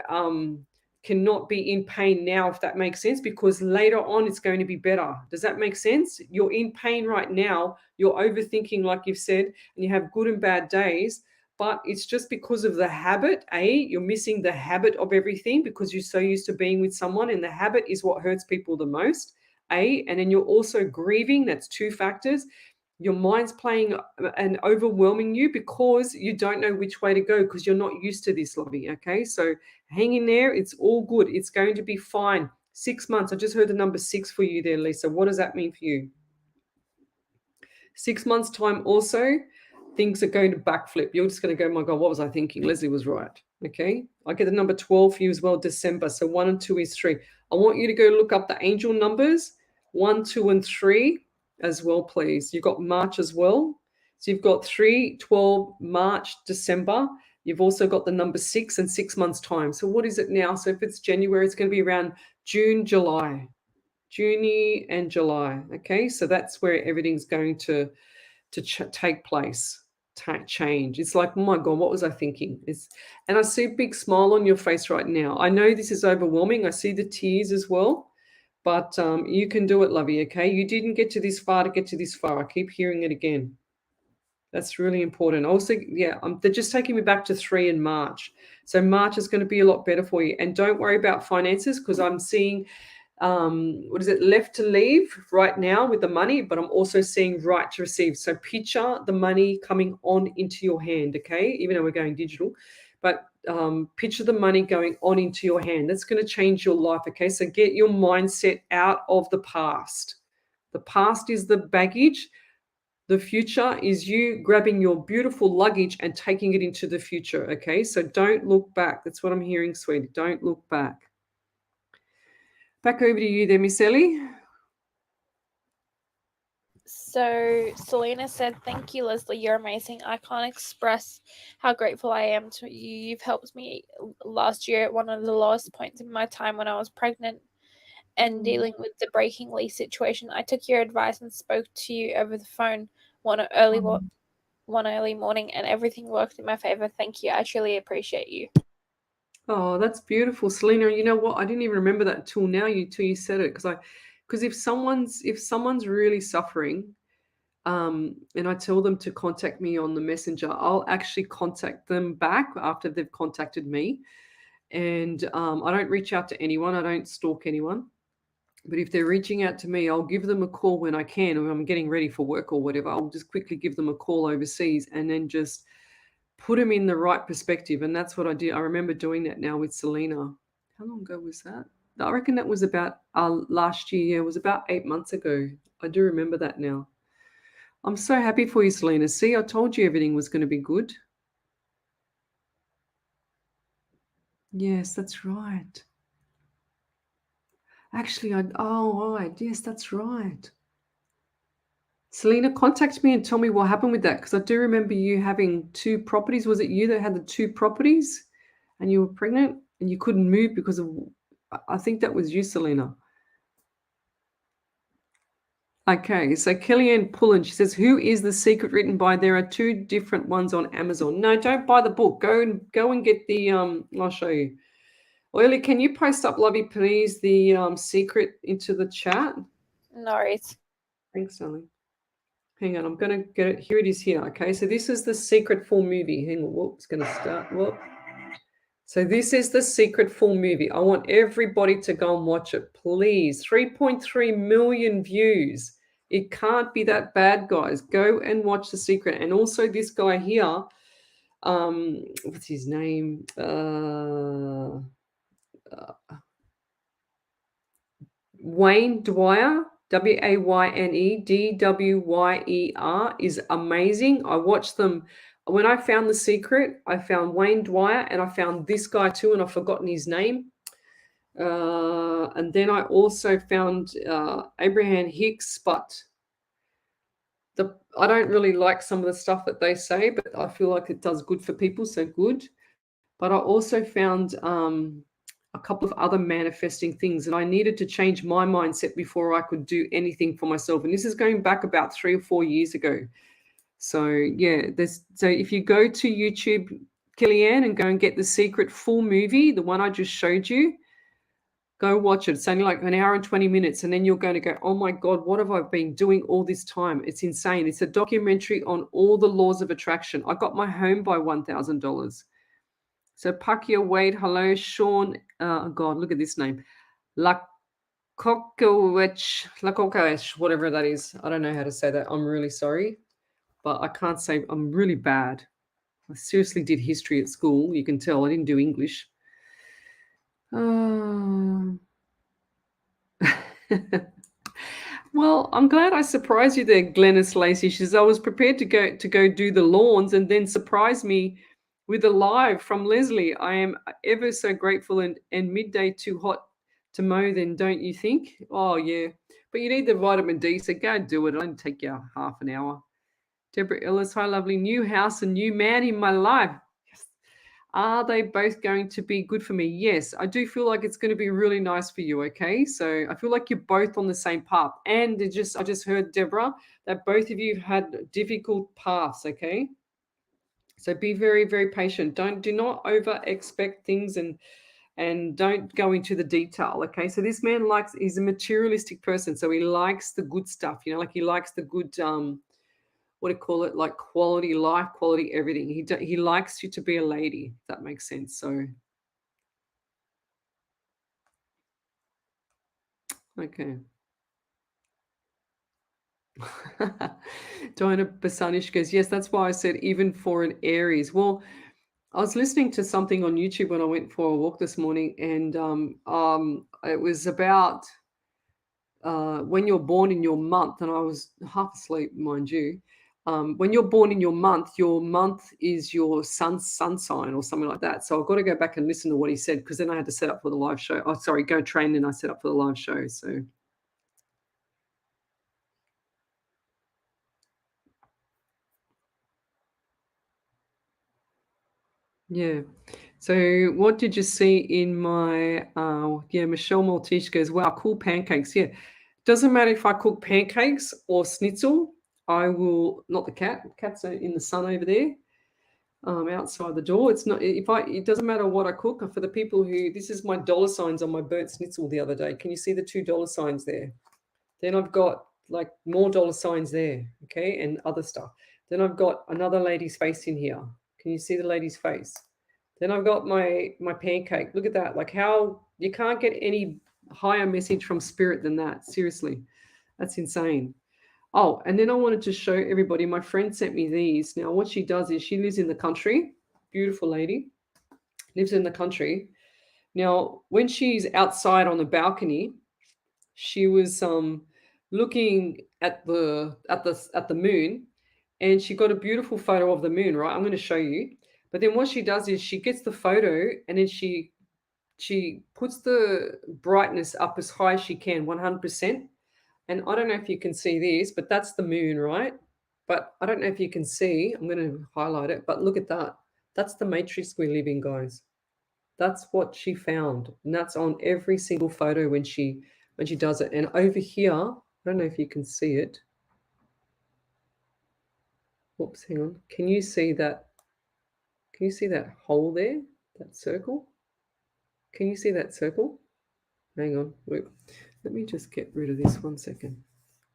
cannot be in pain now, if that makes sense, because later on it's going to be better. Does that make sense? You're in pain right now. You're overthinking, like you've said, and you have good and bad days, but it's just because of the habit. You're missing the habit of everything because you're so used to being with someone, and the habit is what hurts people the most. And then you're also grieving. That's two factors. Your mind's playing and overwhelming you because you don't know which way to go because you're not used to this, lovey. Okay, so hang in there. It's all good. It's going to be fine. 6 months. I just heard the number 6 for you there, Lisa. What does that mean for you? 6 months' time also, things are going to backflip. You're just going to go, my God, what was I thinking? Lesley was right. Okay, I get the number 12 for you as well, December. So 1 and 2 is 3. I want you to go look up the angel numbers, 1, 2, and 3. As well, please. You've got March as well. So you've got 3, 12, March, December. You've also got the number 6 and 6 months' time. So what is it now? So if it's January, it's going to be around June, July. June and July. Okay, so that's where everything's going to take place, change. It's like, oh my God, what was I thinking? And I see a big smile on your face right now. I know this is overwhelming. I see the tears as well. But you can do it, lovey, okay? You didn't get to this far to get to this far. I keep hearing it again. That's really important. Also, they're just taking me back to 3 in March. So March is going to be a lot better for you. And don't worry about finances because I'm seeing, left to leave right now with the money, but I'm also seeing right to receive. So picture the money coming on into your hand, okay? Even though we're going digital. But picture the money going on into your hand. That's going to change your life, okay? So get your mindset out of the past. The past is the baggage. The future is you grabbing your beautiful luggage and taking it into the future, okay? So don't look back. That's what I'm hearing, sweetie. Don't look back. Back over to you there, Miss Ellie. So Selena said, "Thank you, Lesley. You're amazing. I can't express how grateful I am to you. You've helped me last year at one of the lowest points in my time when I was pregnant and dealing with the breaking lease situation. I took your advice and spoke to you over the phone one early morning, and everything worked in my favor. Thank you. I truly appreciate you." Oh, that's beautiful, Selena. You know what? I didn't even remember that till now. Till you said it, because if someone's really suffering, and I tell them to contact me on the messenger, I'll actually contact them back after they've contacted me, and I don't reach out to anyone. I don't stalk anyone. But if they're reaching out to me, I'll give them a call when I can, or I'm getting ready for work or whatever. I'll just quickly give them a call overseas, and then just put them in the right perspective. And that's what I did. I remember doing that now with Selena. How long ago was that? I reckon that was about last year. Yeah, it was about 8 months ago. I do remember that now. I'm so happy for you, Selena. See, I told you everything was going to be good. Yes, that's right. Actually, all right. Yes, that's right. Selena, contact me and tell me what happened with that, because I do remember you having 2 properties. Was it you that had the 2 properties and you were pregnant and you couldn't move because of, I think that was you, Selena. Okay, so Kellyanne Pullen, she says, "Who is the secret written by?" There are 2 different ones on Amazon. No, don't buy the book. Go and get the I'll show you. Oily, can you post up, Lovey, please, the secret into the chat? No worries. Thanks, darling. Hang on, I'm going to get it. Here it is here. Okay, so this is the secret full movie. Hang on, whoop, it's going to start. Whoop. So this is the secret full movie. I want everybody to go and watch it, please. 3.3 million views. It can't be that bad, guys. Go and watch The Secret. And also this guy here, what's his name? Wayne Dwyer, WayneDWYER, is amazing. I watched them. When I found The Secret, I found Wayne Dwyer and I found this guy too, and I've forgotten his name. And then I also found Abraham Hicks, but I don't really like some of the stuff that they say, but I feel like it does good for people, so good. But I also found a couple of other manifesting things, and I needed to change my mindset before I could do anything for myself. And this is going back about 3 or 4 years ago. So yeah, so if you go to YouTube, Kellyanne, and go and get The Secret full movie, the one I just showed you, go watch it. It's only like an hour and 20 minutes, and then you're going to go, "Oh my God, what have I been doing all this time?" It's insane. It's a documentary on all the laws of attraction. I got my home by $1,000. So Pakia Wade, hello, Sean. God, look at this name. Lakokowicz, whatever that is. I don't know how to say that. I'm really sorry, but I can't say. I'm really bad. I seriously did history at school. You can tell I didn't do English. Well, I'm glad I surprised you there, Glennis Lacey. She says, "I was prepared to go do the lawns and then surprise me with a live from Lesley. I am ever so grateful, and midday too hot to mow then, don't you think?" Oh, yeah. But you need the vitamin D, so go do it. It'll only take you half an hour. Deborah Ellis, hi, lovely. New house and new man in my life. Yes. Are they both going to be good for me? Yes, I do feel like it's going to be really nice for you, okay? So I feel like you're both on the same path. And I just heard, Deborah, that both of you have had difficult paths, okay? So be very, very patient. Do not over expect things, and don't go into the detail, okay? So this man he's a materialistic person, so he likes the good stuff, like he likes the good what do you call it, like quality life, quality everything. He likes you to be a lady, if that makes sense. So okay. Diana Basanish goes, "Yes, that's why I said even for an Aries." Well, I was listening to something on YouTube when I went for a walk this morning, and it was about when you're born in your month, and I was half asleep, mind you. When you're born in your month is your sun sign or something like that. So I've got to go back and listen to what he said, because then I had to set up for the live show. Oh, sorry, go train, and I set up for the live show. So yeah. So what did you see in my Michelle Maltese goes, wow, cool pancakes. Yeah. Doesn't matter if I cook pancakes or schnitzel, I will not the cats are in the sun over there. Outside the door. It's not it doesn't matter what I cook. For the people who, this is my dollar signs on my burnt schnitzel the other day. Can you see the $2 signs there? Then I've got like more dollar signs there, okay, and other stuff. Then I've got another lady's face in here. Can you see the lady's face? Then I've got my pancake. Look at that. Like, how you can't get any higher message from spirit than that. Seriously. That's insane. Oh, and then I wanted to show everybody, my friend sent me these. Now, what she does is she lives in the country. Beautiful lady. Lives in the country. Now, when she's outside on the balcony, she was looking at the moon, and she got a beautiful photo of the moon, right? I'm going to show you. But then what she does is she gets the photo, and then she puts the brightness up as high as she can, 100%. And I don't know if you can see this, but that's the moon, right? But I don't know if you can see. I'm going to highlight it, but look at that. That's the matrix we live in, guys. That's what she found, and that's on every single photo when she does it. And over here, I don't know if you can see it. Whoops, hang on. Can you see that? Can you see that hole there? That circle? Can you see that circle? Hang on. Wait. Let me just get rid of this 1 second.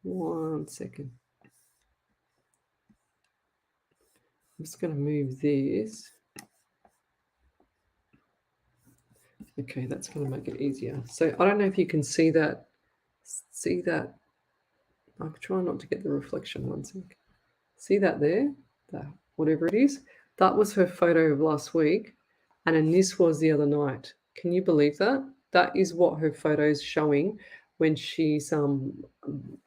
1 second. I'm just going to move this. Okay, that's going to make it easier. So I don't know if you can see that. See that? I'm trying not to get the reflection. 1 sec. See that there? That whatever it is. That was her photo of last week, and then this was the other night. Can you believe that? That is what her photo's showing when she's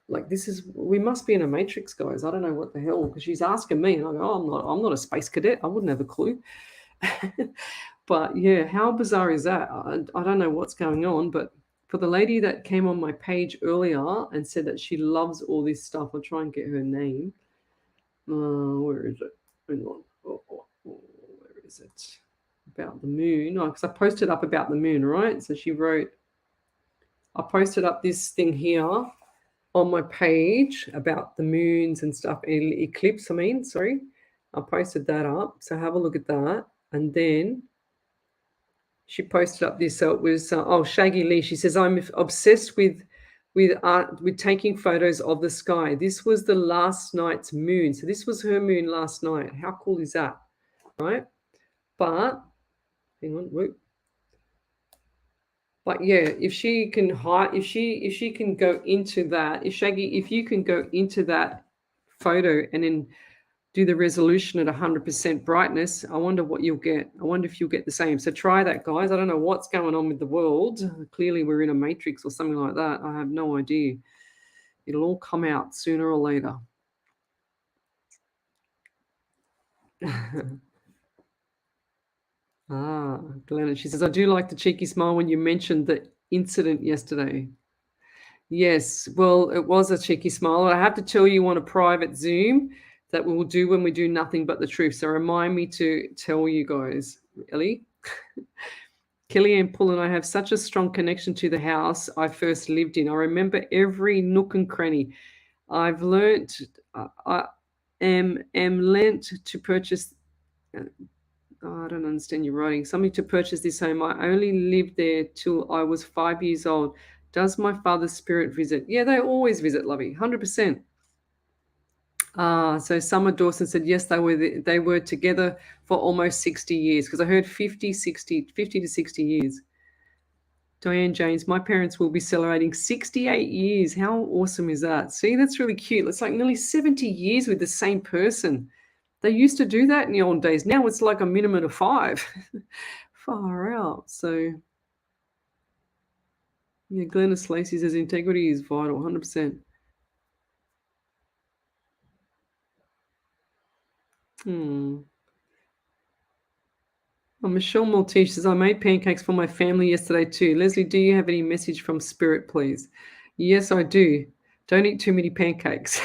like, this is, we must be in a matrix, guys. I don't know what the hell, because she's asking me, and I go, oh, I'm not a space cadet. I wouldn't have a clue. But yeah, how bizarre is that? I don't know what's going on, but for the lady that came on my page earlier and said that she loves all this stuff, I'll try and get her name. Where is it? Hang on. Where is it? About the moon. Oh, because I posted up about the moon, right? So she wrote, I posted up this thing here on my page about the moons and stuff, eclipse, sorry. I posted that up. So have a look at that. And then she posted up this. So it was, Shaggy Lee. She says, I'm obsessed with taking photos of the sky. This was the last night's moon. So this was her moon last night. How cool is that? Right? But hang on, whoop. But yeah, if she can go into that, if you can go into that photo and then do the resolution at 100% brightness, I wonder what you'll get. I wonder if you'll get the same. So try that, guys. I don't know what's going on with the world. Clearly we're in a matrix or something like that. I have no idea. It'll all come out sooner or later. Glenna, she says, I do like the cheeky smile when you mentioned the incident yesterday. Yes, well, it was a cheeky smile. I have to tell you on a private Zoom that we will do when we do nothing but the truth. So remind me to tell you guys, Ellie. Kellyanne Pull and I have such a strong connection to the house I first lived in. I remember every nook and cranny. I've learnt, I am lent to purchase. I don't understand your writing. Something to purchase this home. I only lived there till I was 5 years old. Does my father's spirit visit? Yeah, they always visit, Lovey, 100%. So Summer Dawson said, yes, they were together for almost 60 years, because I heard 50 to 60 years. Diane James, my parents will be celebrating 68 years. How awesome is that? See, that's really cute. It's like nearly 70 years with the same person. They used to do that in the old days. Now it's like a minimum of 5. Far out. So Yeah, Glennis Lacey says integrity is vital, 100%. Hmm. Oh, Michelle Maltese says, I made pancakes for my family yesterday too. Lesley, do you have any message from Spirit, please? Yes, I do. Don't eat too many pancakes.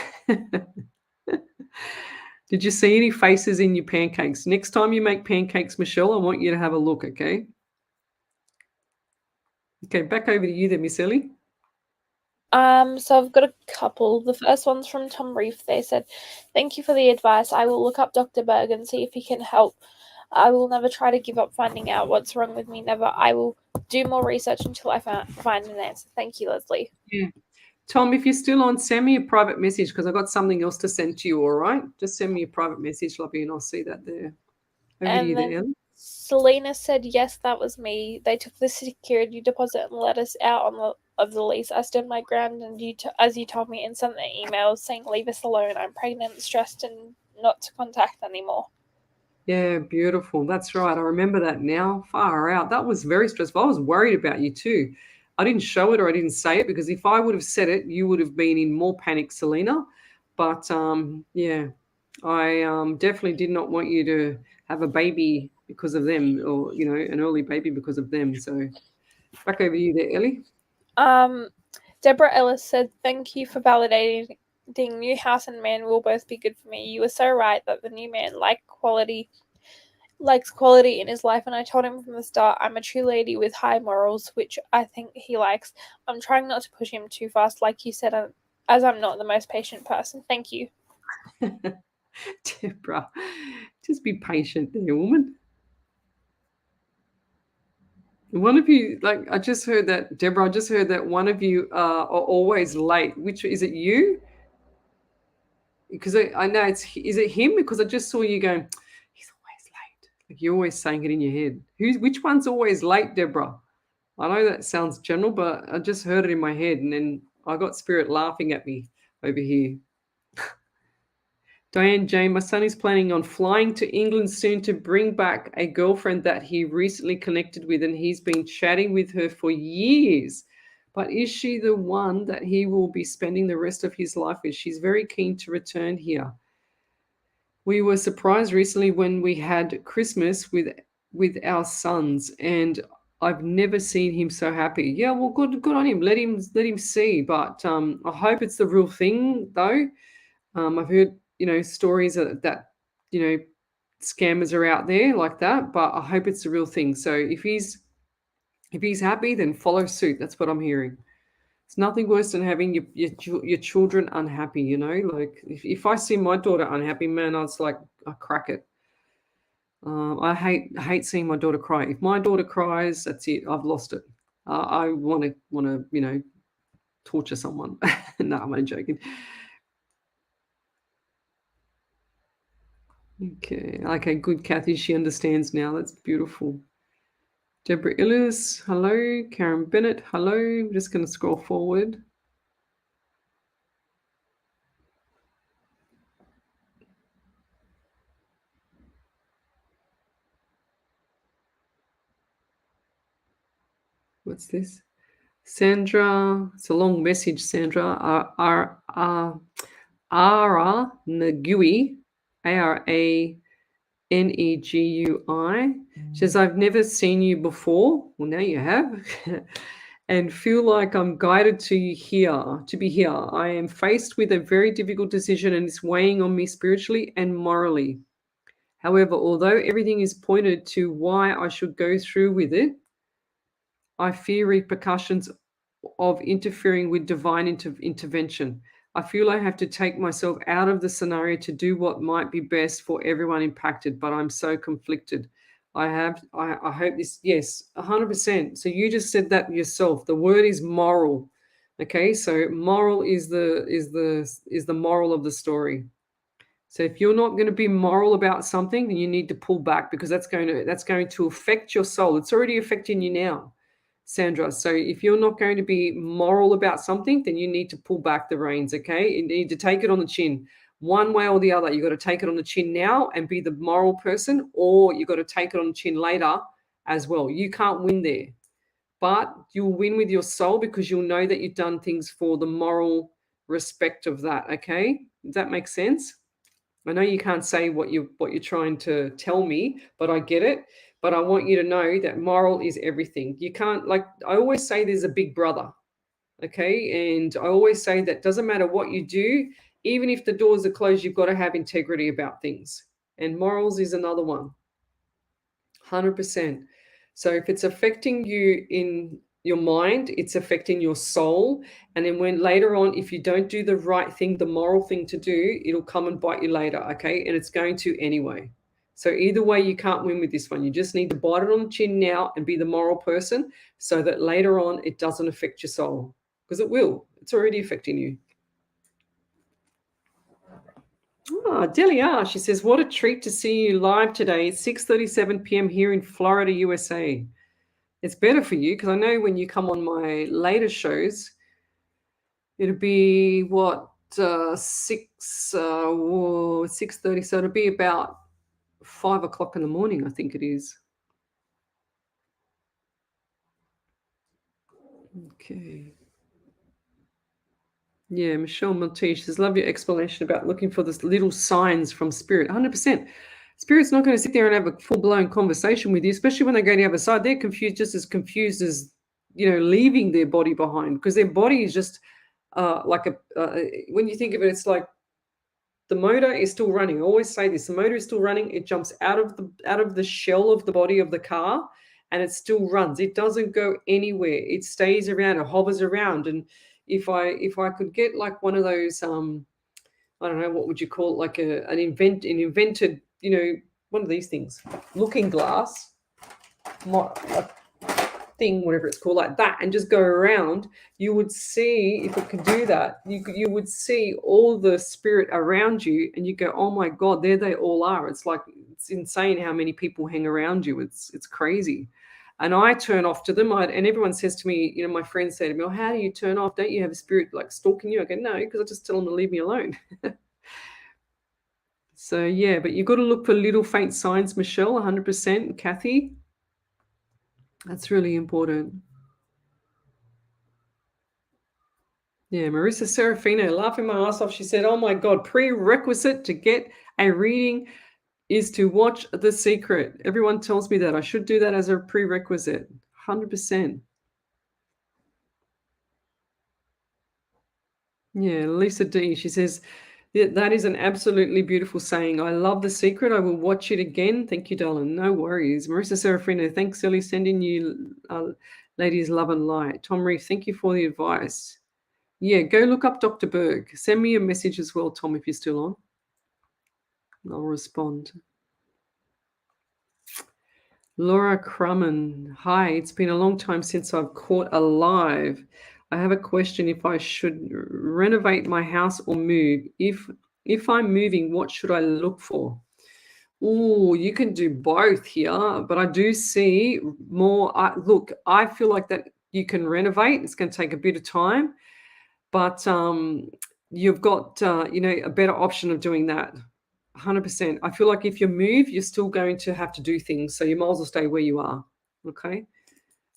Did you see any faces in your pancakes? Next time you make pancakes, Michelle, I want you to have a look, okay? Okay, back over to you then, Miss Ellie. So I've got a couple. The first one's from Tom Reef. They said, "Thank you for the advice. I will look up Dr. Berg and see if he can help. I will never try to give up finding out what's wrong with me. Never. I will do more research until I find an answer. Thank you, Lesley." Yeah. Tom, if you're still on, send me a private message because I've got something else to send to you, all right? Just send me a private message, Lovey, and I'll see that there. Over to And you there, then Ellie. Selena said, "Yes, that was me. They took the security deposit and let us out of the lease. I stood my ground, and as you told me, and sent the email saying, 'Leave us alone. I'm pregnant, stressed, and not to contact anymore.'" Yeah, beautiful. That's right. I remember that now. Far out. That was very stressful. I was worried about you too. I didn't show it or I didn't say it because if I would have said it, you would have been in more panic, Selena. But yeah, I definitely did not want you to have a baby because of them or, an early baby because of them. So back over to you there, Ellie. Um, Deborah Ellis said, "Thank you for validating. New house and man will both be good for me. You were so right that the new man likes quality in his life, and I told him from the start I'm a true lady with high morals, which I think he likes. I'm trying not to push him too fast, like you said, as I'm not the most patient person. Thank you." Deborah, just be patient there, woman. One of you, like, I just heard that, Deborah, I just heard that one of you are always late. Which is it you? Because I know is it him? Because I just saw you going, he's always late. Like you're always saying it in your head. Which one's always late, Deborah? I know that sounds general, but I just heard it in my head and then I got spirit laughing at me over here. Diane Jane, my son is planning on flying to England soon to bring back a girlfriend that he recently connected with, and he's been chatting with her for years. But is she the one that he will be spending the rest of his life with? She's very keen to return here. We were surprised recently when we had Christmas with our sons, and I've never seen him so happy. Yeah, well, good on him. Let him see. But I hope it's the real thing, though. I've heard, stories that scammers are out there like that, but I hope it's the real thing. So if he's happy, then follow suit. That's what I'm hearing. It's nothing worse than having your children unhappy. Like if I see my daughter unhappy, man, I was like, I crack it. I hate seeing my daughter cry. If my daughter cries, that's it. I've lost it. I want to torture someone. No, I'm only joking. Okay, good, Kathy. She understands now. That's beautiful. Deborah Illis, hello. Karen Bennett, hello. I'm just going to scroll forward. What's this? Sandra, it's a long message, Sandra. Ara Nagui, Aranegui. She says, I've never seen you before. Well, now you have. And feel like I'm guided to be here. I am faced with a very difficult decision and it's weighing on me spiritually and morally. However, although everything is pointed to why I should go through with it, I fear repercussions of interfering with divine intervention. I feel I have to take myself out of the scenario to do what might be best for everyone impacted, but I'm so conflicted. I hope this, yes, 100%. So you just said that yourself. The word is moral. Okay, so moral is the moral of the story. So if you're not going to be moral about something, then you need to pull back because that's going to affect your soul. It's already affecting you now, Sandra. So if you're not going to be moral about something, then you need to pull back the reins, okay? You need to take it on the chin. One way or the other. You got to take it on the chin now and be the moral person, or you got to take it on the chin later as well. You can't win there. but you'll win with your soul because you'll know that you've done things for the moral respect of that. Okay, does that make sense? I know you can't say what you're trying to tell me, but I get it. But I want you to know that moral is everything. You can't, like I always say, there's a big brother. Okay, and I always say that doesn't matter what you do, even if the doors are closed, you've got to have integrity about things. And morals is another one. 100%. So if it's affecting you in your mind, it's affecting your soul. And then when later on, if you don't do the right thing, the moral thing to do, it'll come and bite you later. Okay. And it's going to anyway. So either way, you can't win with this one. You just need to bite it on the chin now and be the moral person so that later on it doesn't affect your soul, because it will. It's already affecting you. Delia, she says, what a treat to see you live today. It's 6:37 p.m. here in Florida, USA. It's better for you because I know when you come on my later shows, it'll be what, 6:30. So it'll be about 5 o'clock in the morning, I think it is. Okay. Yeah, Michelle Montiche says, love your explanation about looking for the little signs from spirit. 100%. Spirit's not going to sit there and have a full-blown conversation with you, especially when they go the other side. They're confused, just as confused as, leaving their body behind, because their body is just when you think of it, it's like the motor is still running. I always say this: the motor is still running. It jumps out of the shell of the body of the car, and it still runs. It doesn't go anywhere. It stays around. It hovers around. And if I could get like one of those, I don't know, what would you call it, like an invented, one of these things, looking glass, thing, whatever it's called, like that, and just go around, you would see, if it could do that, you would see all the spirit around you, and you go, oh my God, there they all are. It's like, it's insane how many people hang around you. It's crazy. And I turn off to them, and everyone says to me, my friends say to me, oh, how do you turn off? Don't you have a spirit like stalking you? I go, no, because I just tell them to leave me alone. So yeah, but you've got to look for little faint signs, Michelle. 100%. Kathy, that's really important. Yeah, Marissa Serafino, laughing my ass off. She said, oh my God, prerequisite to get a reading is to watch The Secret. Everyone tells me that. I should do that as a prerequisite. 100%. Yeah, Lisa D, she says, that is an absolutely beautiful saying. I love The Secret. I will watch it again. Thank you, darling. No worries. Marissa Serafino, thanks, Ellie. Sending you ladies love and light. Tom Reef, thank you for the advice. Yeah, go look up Dr. Berg. Send me a message as well, Tom, if you're still on. I'll respond. Laura Crumman, hi. It's been a long time since I've caught a live. I have a question if I should renovate my house or move. If I'm moving, what should I look for? Oh, you can do both here, but I do see more. Look, I feel like that you can renovate. It's going to take a bit of time, but you've got a better option of doing that. 100%. I feel like if you move, you're still going to have to do things, so you might as well stay where you are. Okay.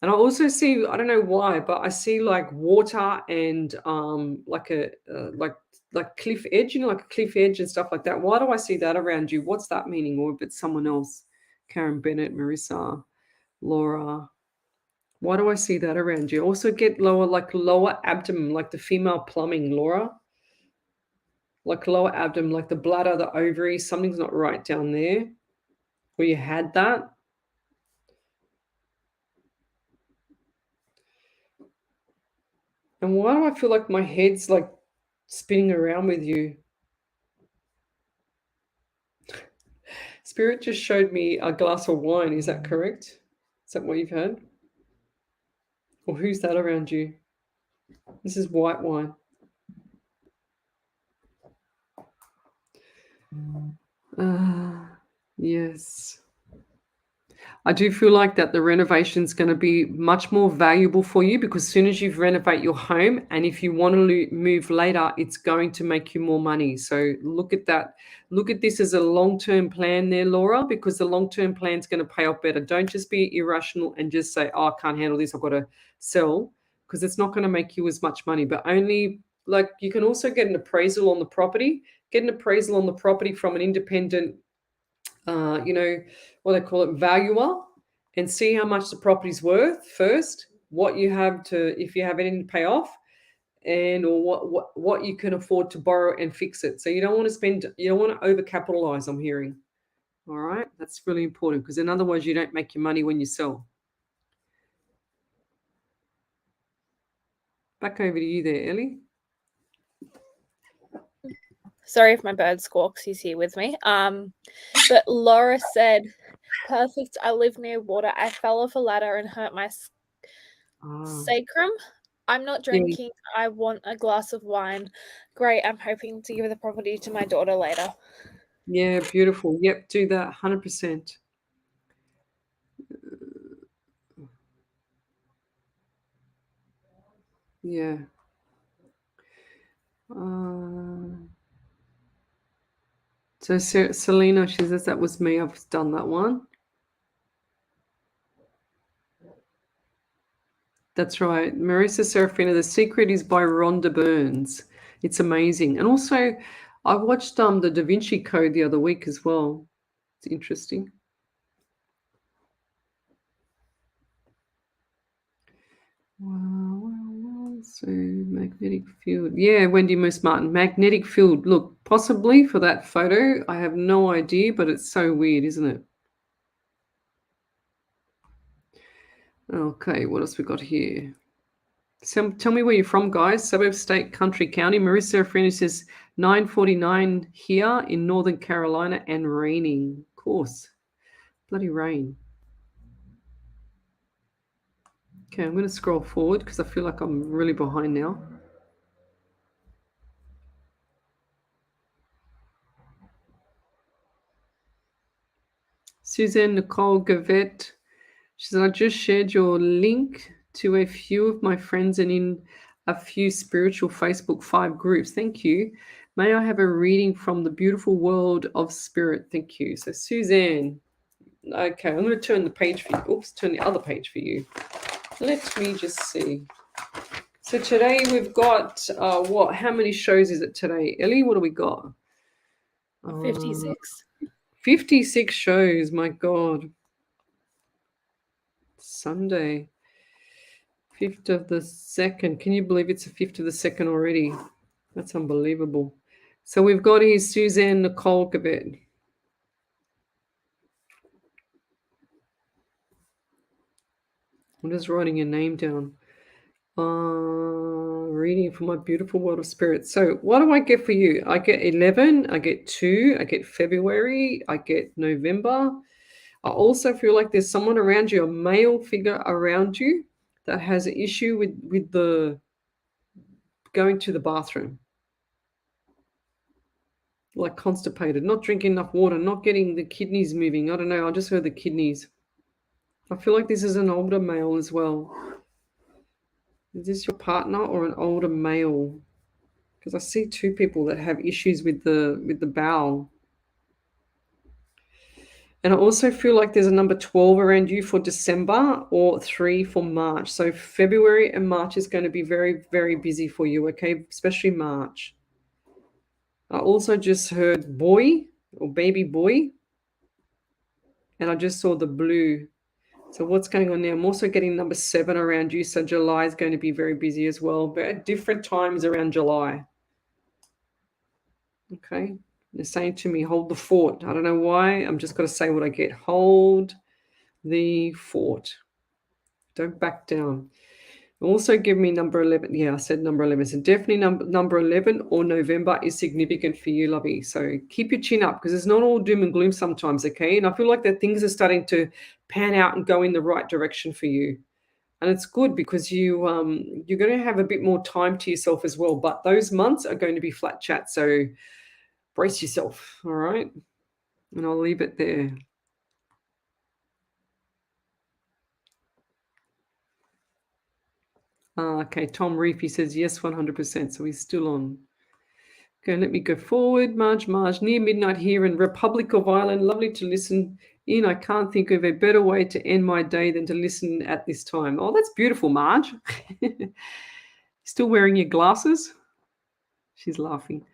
And I also see, I don't know why, but I see like water and like a like cliff edge, like a cliff edge and stuff like that. Why do I see that around you? What's that meaning? Or if it's someone else? Karen Bennett, Marissa, Laura. Why do I see that around you? Also get lower abdomen, like the female plumbing, Laura. Like lower abdomen, like the bladder, the ovaries, something's not right down there where you had that. And why do I feel like my head's like spinning around with you? Spirit just showed me a glass of wine. Is that correct? Is that what you've had? Or who's that around you? This is white wine. Yes. I do feel like that the renovation is going to be much more valuable for you because as soon as you renovate your home and if you want to move later, it's going to make you more money. So look at that. Look at this as a long-term plan there, Laura, because the long-term plan is going to pay off better. Don't just be irrational and just say, oh, I can't handle this. I've got to sell because it's not going to make you as much money. But only like you can also get an appraisal on the property, from an independent what they call it, valuer, and see how much the property's worth first, what you have to, if you have anything to pay off, and or what you can afford to borrow and fix it. So you don't want to overcapitalize, I'm hearing. All right, that's really important because in other words, you don't make your money when you sell. Back over to you there, Ellie. Sorry if my bird squawks, he's here with me. But Laura said, perfect, I live near water. I fell off a ladder and hurt my sacrum. I'm not drinking. I want a glass of wine. Great, I'm hoping to give the property to my daughter later. Yeah, beautiful. Yep, do that, 100%. Yeah. So Selena, she says that was me. I've done that one. That's right. Marissa Serafina, The Secret is by Rhonda Burns. It's amazing. And also, I watched the Da Vinci Code the other week as well. It's interesting. Wow. So magnetic field. Yeah, Wendy Moose Martin. Magnetic field. Look, possibly for that photo. I have no idea, but it's so weird, isn't it? Okay, what else we got here? So tell me where you're from, guys. Suburb, state, country, county. Marissa Serafini says 9:49 here in Northern Carolina and raining. Of course. Bloody rain. Okay, I'm going to scroll forward because I feel like I'm really behind now. Suzanne Nicole Gavette. She said, I just shared your link to a few of my friends and in a few spiritual Facebook 5 groups. Thank you. May I have a reading from the beautiful world of spirit? Thank you. So Suzanne, okay, I'm going to turn the page for you. Oops, turn the other page for you. Let me just see. So today we've got, how many shows is it today? Ellie, what do we got? 56. 56 shows, my God. Sunday, 5th of the 2nd. Can you believe it's the 5th of the 2nd already? That's unbelievable. So we've got here Suzanne Nicole Gavette. I'm just writing your name down. Reading for my beautiful world of spirit. So what do I get for you? I get 11, I get 2, I get February, I get November. I also feel like there's someone around you, a male figure around you that has an issue with the going to the bathroom. Like constipated, not drinking enough water, not getting the kidneys moving. I don't know. I just heard the kidneys. I feel like this is an older male as well. Is this your partner or an older male? Because I see 2 people that have issues with the bowel. And I also feel like there's a number 12 around you for December or 3 for March. So February and March is going to be very, very busy for you, okay? Especially March. I also just heard boy or baby boy. And I just saw the blue. So what's going on now? I'm also getting number 7 around you. So July is going to be very busy as well, but at different times around July. Okay. They're saying to me, hold the fort. I don't know why. I'm just going to say what I get. Hold the fort. Don't back down. Also give me number 11. Yeah, I said number 11. So definitely number 11 or November is significant for you, lovey. So keep your chin up because it's not all doom and gloom sometimes, okay? And I feel like that things are starting to pan out and go in the right direction for you. And it's good because you're going to have a bit more time to yourself as well. But those months are going to be flat chat. So brace yourself, all right? And I'll leave it there. Okay, Tom Reefy says yes, 100%. So he's still on. Okay, let me go forward. Marge, near midnight here in Republic of Ireland. Lovely to listen in. I can't think of a better way to end my day than to listen at this time. Oh, that's beautiful, Marge. Still wearing your glasses? She's laughing.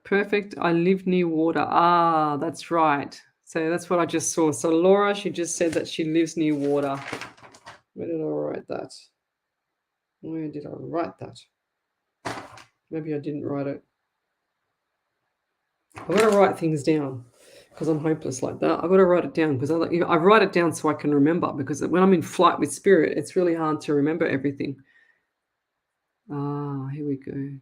Perfect. I live near water. Ah, that's right. So that's what I just saw. So Laura, she just said that she lives near water. Where did I write that? Where did I write that? Maybe I didn't write it. I've got to write things down because I'm hopeless like that. I've got to write it down because I write it down so I can remember, because when I'm in flight with spirit, it's really hard to remember everything. Ah, here we go.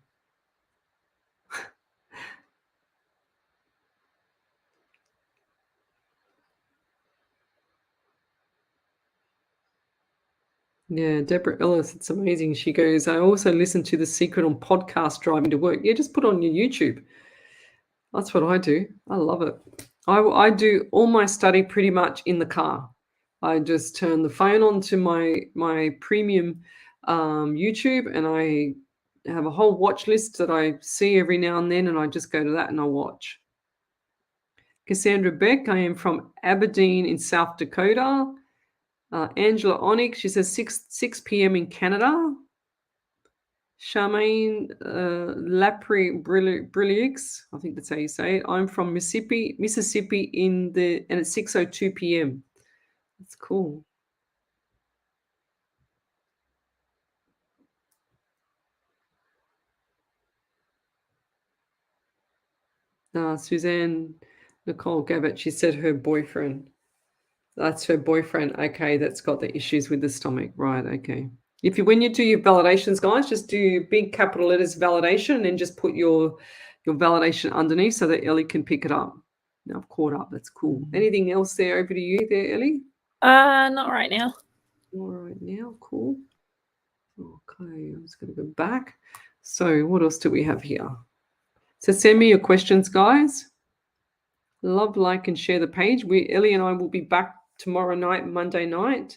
Yeah, Deborah Ellis, it's amazing. She goes, I also listen to The Secret on podcast driving to work. Yeah, just put it on your YouTube. That's what I do. I love it. I do all my study pretty much in the car. I just turn the phone on to my premium YouTube, and I have a whole watch list that I see every now and then, and I just go to that and I watch. Cassandra Beck, I am from Aberdeen in South Dakota. Angela Onyx, she says 6 p.m. in Canada. Charmaine Lapri Brillix, I think that's how you say it. I'm from Mississippi, and it's 6:02 p.m. That's cool. Suzanne Nicole Gabbett, she said her boyfriend. That's her boyfriend. Okay, that's got the issues with the stomach. Right, okay. When you do your validations, guys, just do big capital letters validation and then just put your validation underneath so that Ellie can pick it up. Now I've caught up. That's cool. Anything else there? Over to you there, Ellie. Not right now. All right, now, cool. Okay, I'm just going to go back. So what else do we have here? So send me your questions, guys. Love, like, and share the page. Ellie and I will be back tomorrow night, Monday night,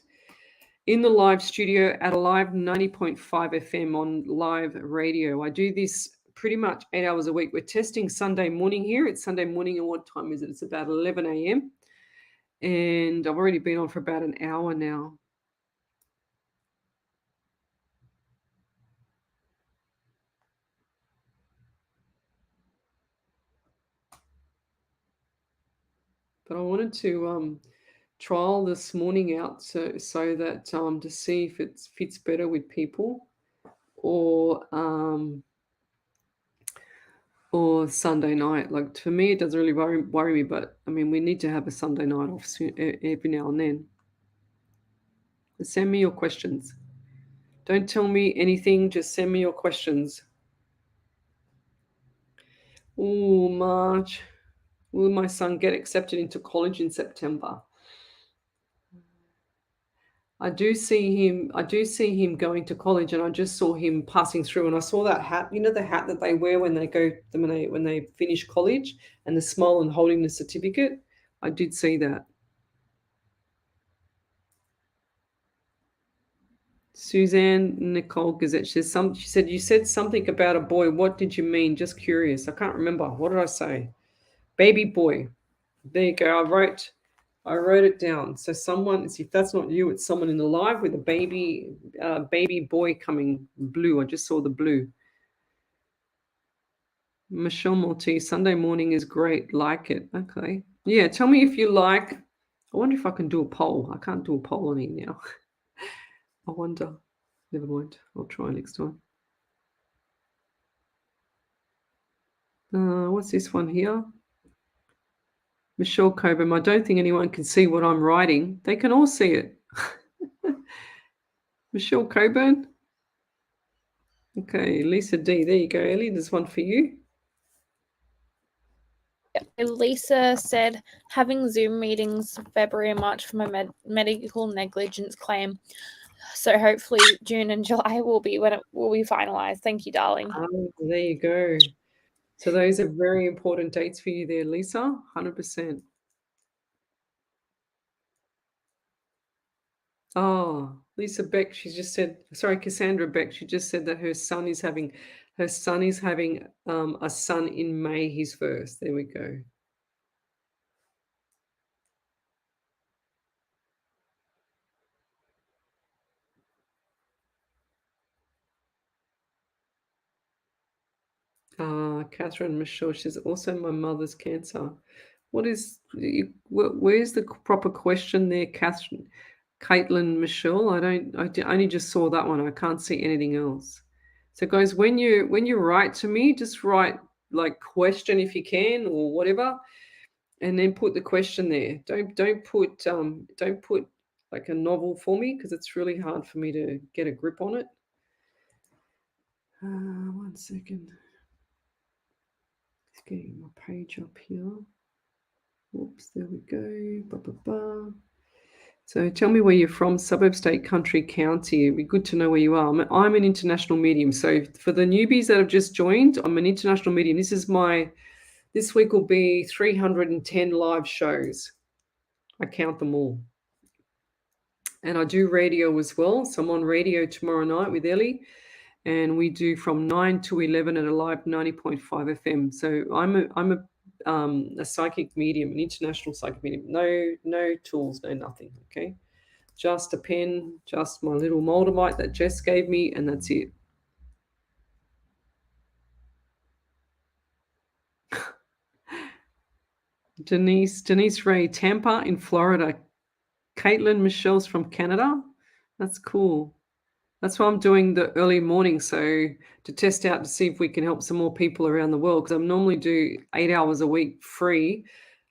in the live studio at a live 90.5 FM on live radio. I do this pretty much 8 hours a week. We're testing Sunday morning here. It's Sunday morning, and what time is it? It's about 11 a.m. And I've already been on for about an hour now. But I wanted to trial this morning out so that to see if it fits better with people, or Sunday night. Like, for me, it doesn't really worry me, but I mean, we need to have a Sunday night off soon, every now and then. Send me your questions. Don't tell me anything, just send me your questions. Oh, March. Will my son get accepted into college in September? I do see him going to college, and I just saw him passing through, and I saw that hat, the hat that they wear when they finish college, and the smile and holding the certificate. I did see that. Suzanne Nicole Gazette, she said, you said something about a boy. What did you mean? Just curious. I can't remember. What did I say? Baby boy. There you go. I wrote it down. So if that's not you, it's someone in the live with a baby boy coming blue. I just saw the blue. Michelle Maltese, Sunday morning is great. Like it. Okay. Yeah, tell me if you like. I wonder if I can do a poll. I can't do a poll on it now. I wonder. Never mind. I'll try next time. What's this one here? Michelle Coburn. I don't think anyone can see what I'm writing. They can all see it. Michelle Coburn. Okay, Lisa D. There you go, Ellie. There's one for you. Lisa said, having Zoom meetings February and March for my medical negligence claim. So hopefully June and July will be when it will be finalized. Thank you, darling. Oh, there you go. So those are very important dates for you there, Lisa. 100%. Oh, Lisa Beck, she just said, sorry, Cassandra Beck, she just said that her son is having a son in May, his first. There we go. Catherine Michelle, she's also my mother's cancer. Where's the proper question there, Catherine? Caitlin Michelle, I only just saw that one. I can't see anything else. So guys, when you write to me, just write like question if you can or whatever, and then put the question there. Don't put like a novel for me because it's really hard for me to get a grip on it. 1 second. Just getting my page up here. Oops, there we go. Ba, ba, ba. So tell me where you're from, suburb, state, country, county. It'd be good to know where you are. I'm an international medium. So for the newbies that have just joined, I'm an international medium. This week will be 310 live shows. I count them all. And I do radio as well. So I'm on radio tomorrow night with Ellie. And we do from 9 to 11 at a live 90.5 FM. So I'm a psychic medium, an international psychic medium. No tools, no nothing, okay? Just a pen, just my little moldamite that Jess gave me, and that's it. Denise Ray, Tampa in Florida. Caitlin Michelle's from Canada. That's cool. That's why I'm doing the early morning, so to test out to see if we can help some more people around the world, because I normally do 8 hours a week free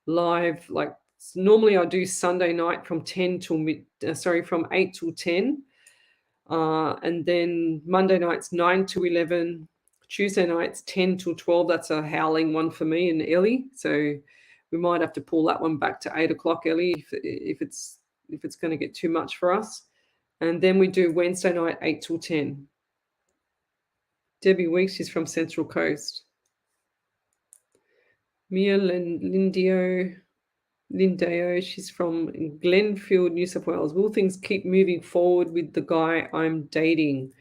live. Like normally I do Sunday night from 8 till 10, and then Monday nights 9 to 11, Tuesday nights 10 till 12. That's a howling one for me and Ellie, so we might have to pull that one back to 8 o'clock, Ellie, if it's going to get too much for us. And then we do Wednesday night 8 till 10. Debbie Weeks, she's from Central Coast. Mia Lindeo, she's from Glenfield, New South Wales. Will things keep moving forward with the guy I'm dating?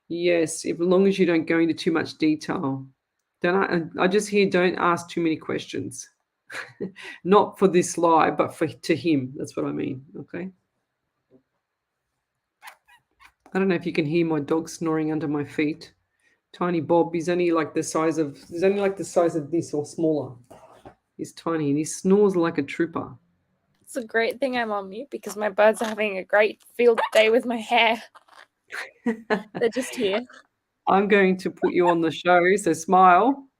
Yes, as long as you don't go into too much detail. I just hear don't ask too many questions. Not for this live, but to him. That's what I mean. Okay. I don't know if you can hear my dog snoring under my feet. Tiny Bob, he's only like the size of this or smaller. He's tiny and he snores like a trooper. It's a great thing I'm on mute because my birds are having a great field day with my hair. They're just here. I'm going to put you on the show, so smile.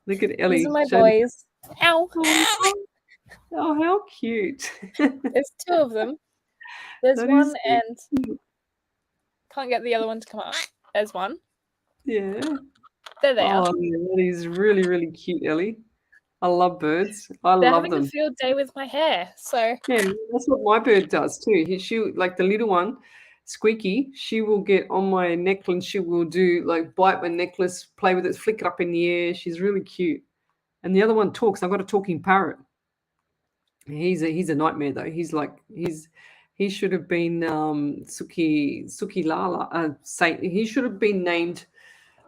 Look at Ellie. These are my boys. Ow. Oh, how cute. There's two of them. There's That one is and cute. can't get the other one to come up. There's one. Yeah. There they are. Oh, that is really, really cute, Ellie. I love birds. They're love having them. a field day with my hair. So Yeah, that's what my bird does too. She like the little one, Squeaky, she will get on my necklace and she will do like bite my necklace, play with it, flick it up in the air. She's really cute. And the other one talks. I've got a talking parrot. He's a nightmare though. He should have been Suki Lala. He should have been named.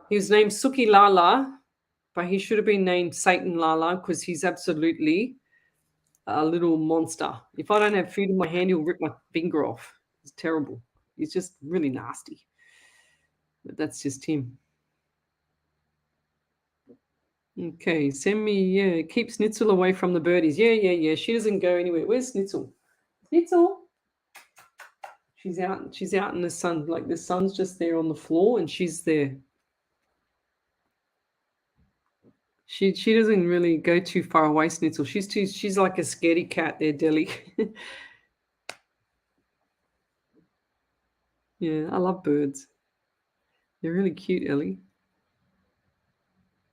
He was named Suki Lala, but he should have been named Satan Lala because he's absolutely a little monster. If I don't have food in my hand, he'll rip my finger off. It's terrible. He's just really nasty. But that's just him. Okay, keep Snitzel away from the birdies. Yeah. She doesn't go anywhere. Where's Snitzel? Snitzel. She's out in the sun. Like the sun's just there on the floor and she's there. She doesn't really go too far away, Snitzel. She's like a scaredy cat there, Deli. Yeah, I love birds. They're really cute, Ellie.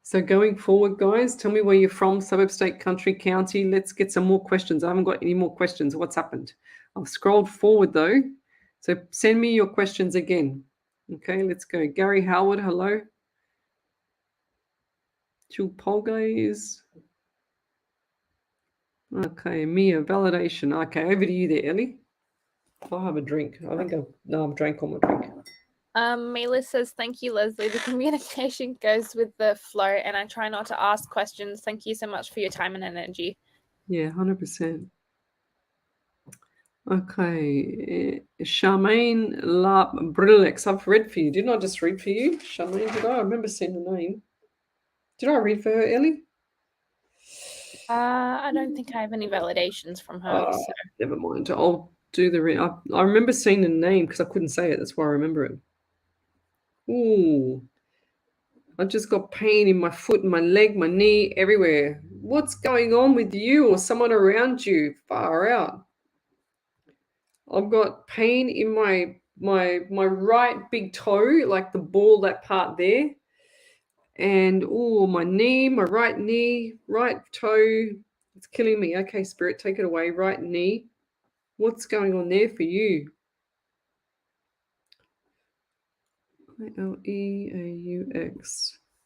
So going forward, guys, tell me where you're from, suburb, state, country, county. Let's get some more questions. I haven't got any more questions. What's happened? I've scrolled forward, though. So send me your questions again. Okay, let's go. Gary Howard, hello. Chulpolgays. Okay, Mia, validation. Okay, over to you there, Ellie. I'll have a drink. I think I've drank all my drink. Mila says, thank you, Lesley. The communication goes with the flow, and I try not to ask questions. Thank you so much for your time and energy. Yeah, 100%. Okay. Charmaine La Brillex. I've read for you. Didn't I just read for you? Charmaine, did I? I remember seeing the name. Did I read for her, Ellie? I don't think I have any validations from her. So. Never mind. I'll do the I remember seeing the name because I couldn't say it. That's why I remember it. Ooh. I just got pain in my foot, my leg, my knee, everywhere. What's going on with you or someone around you? Far out. I've got pain in my right big toe, like the ball, that part there. And my knee, my right knee, right toe. It's killing me. Okay, spirit, take it away. Right knee. What's going on there for you? Leaux.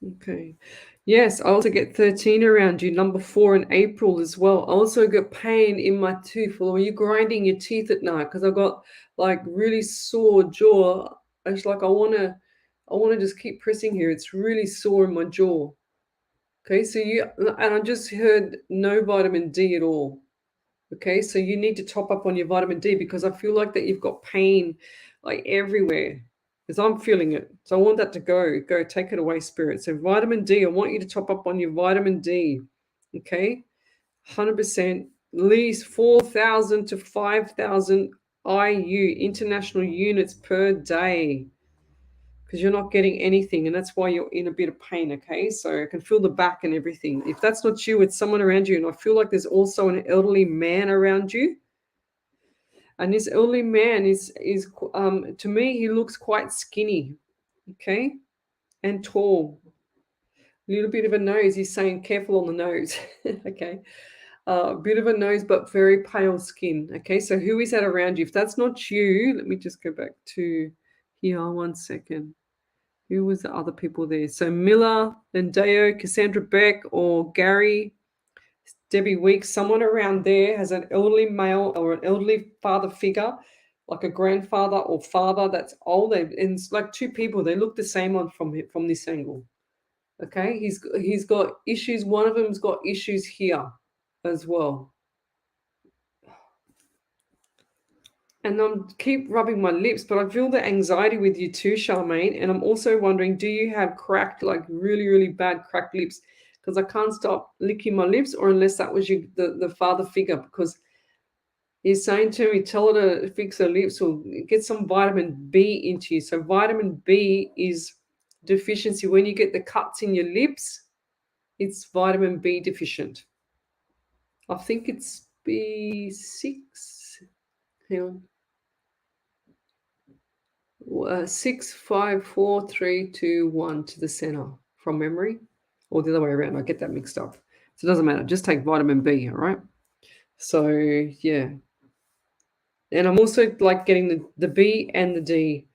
Okay. Yes, I also get 13 around you, number 4 in April as well. I also get pain in my tooth. Or are you grinding your teeth at night? Because I've got like really sore jaw. It's like I wanna just keep pressing here. It's really sore in my jaw. Okay, so I just heard no vitamin D at all. Okay, so you need to top up on your vitamin D because I feel like that you've got pain like everywhere because I'm feeling it. So I want that to go. Go, take it away, spirit. So vitamin D, I want you to top up on your vitamin D. Okay, 100%, at least 4,000 to 5,000 IU, international units per day, because you're not getting anything, and that's why you're in a bit of pain. Okay, so I can feel the back and everything. If that's not you, it's someone around you, and I feel like there's also an elderly man around you. And this elderly man is to me, he looks quite skinny, okay, and tall. A little bit of a nose. He's saying careful on the nose. Okay, a bit of a nose, but very pale skin. Okay, so who is that around you? If that's not you, let me just go back to here 1 second. Who was the other people there? So Miller, Deo, Cassandra Beck, or Gary, Debbie Weeks, someone around there has an elderly male or an elderly father figure, like a grandfather or father that's old. And it's like two people. They look the same on from this angle. Okay, he's got issues. One of them's got issues here as well. And I'm keep rubbing my lips, but I feel the anxiety with you too, Charmaine. And I'm also wondering, do you have cracked, like really, really bad cracked lips? Because I can't stop licking my lips, or unless that was the father figure, because he's saying to me, tell her to fix her lips or get some vitamin B into you. So vitamin B is deficiency. When you get the cuts in your lips, it's vitamin B deficient. I think it's B6. Hang on. 6, 5, 4, 3, 2, 1 to the center from memory, or the other way around. I get that mixed up. So it doesn't matter. Just take vitamin B, all right? So, yeah. And I'm also like getting the B and the D.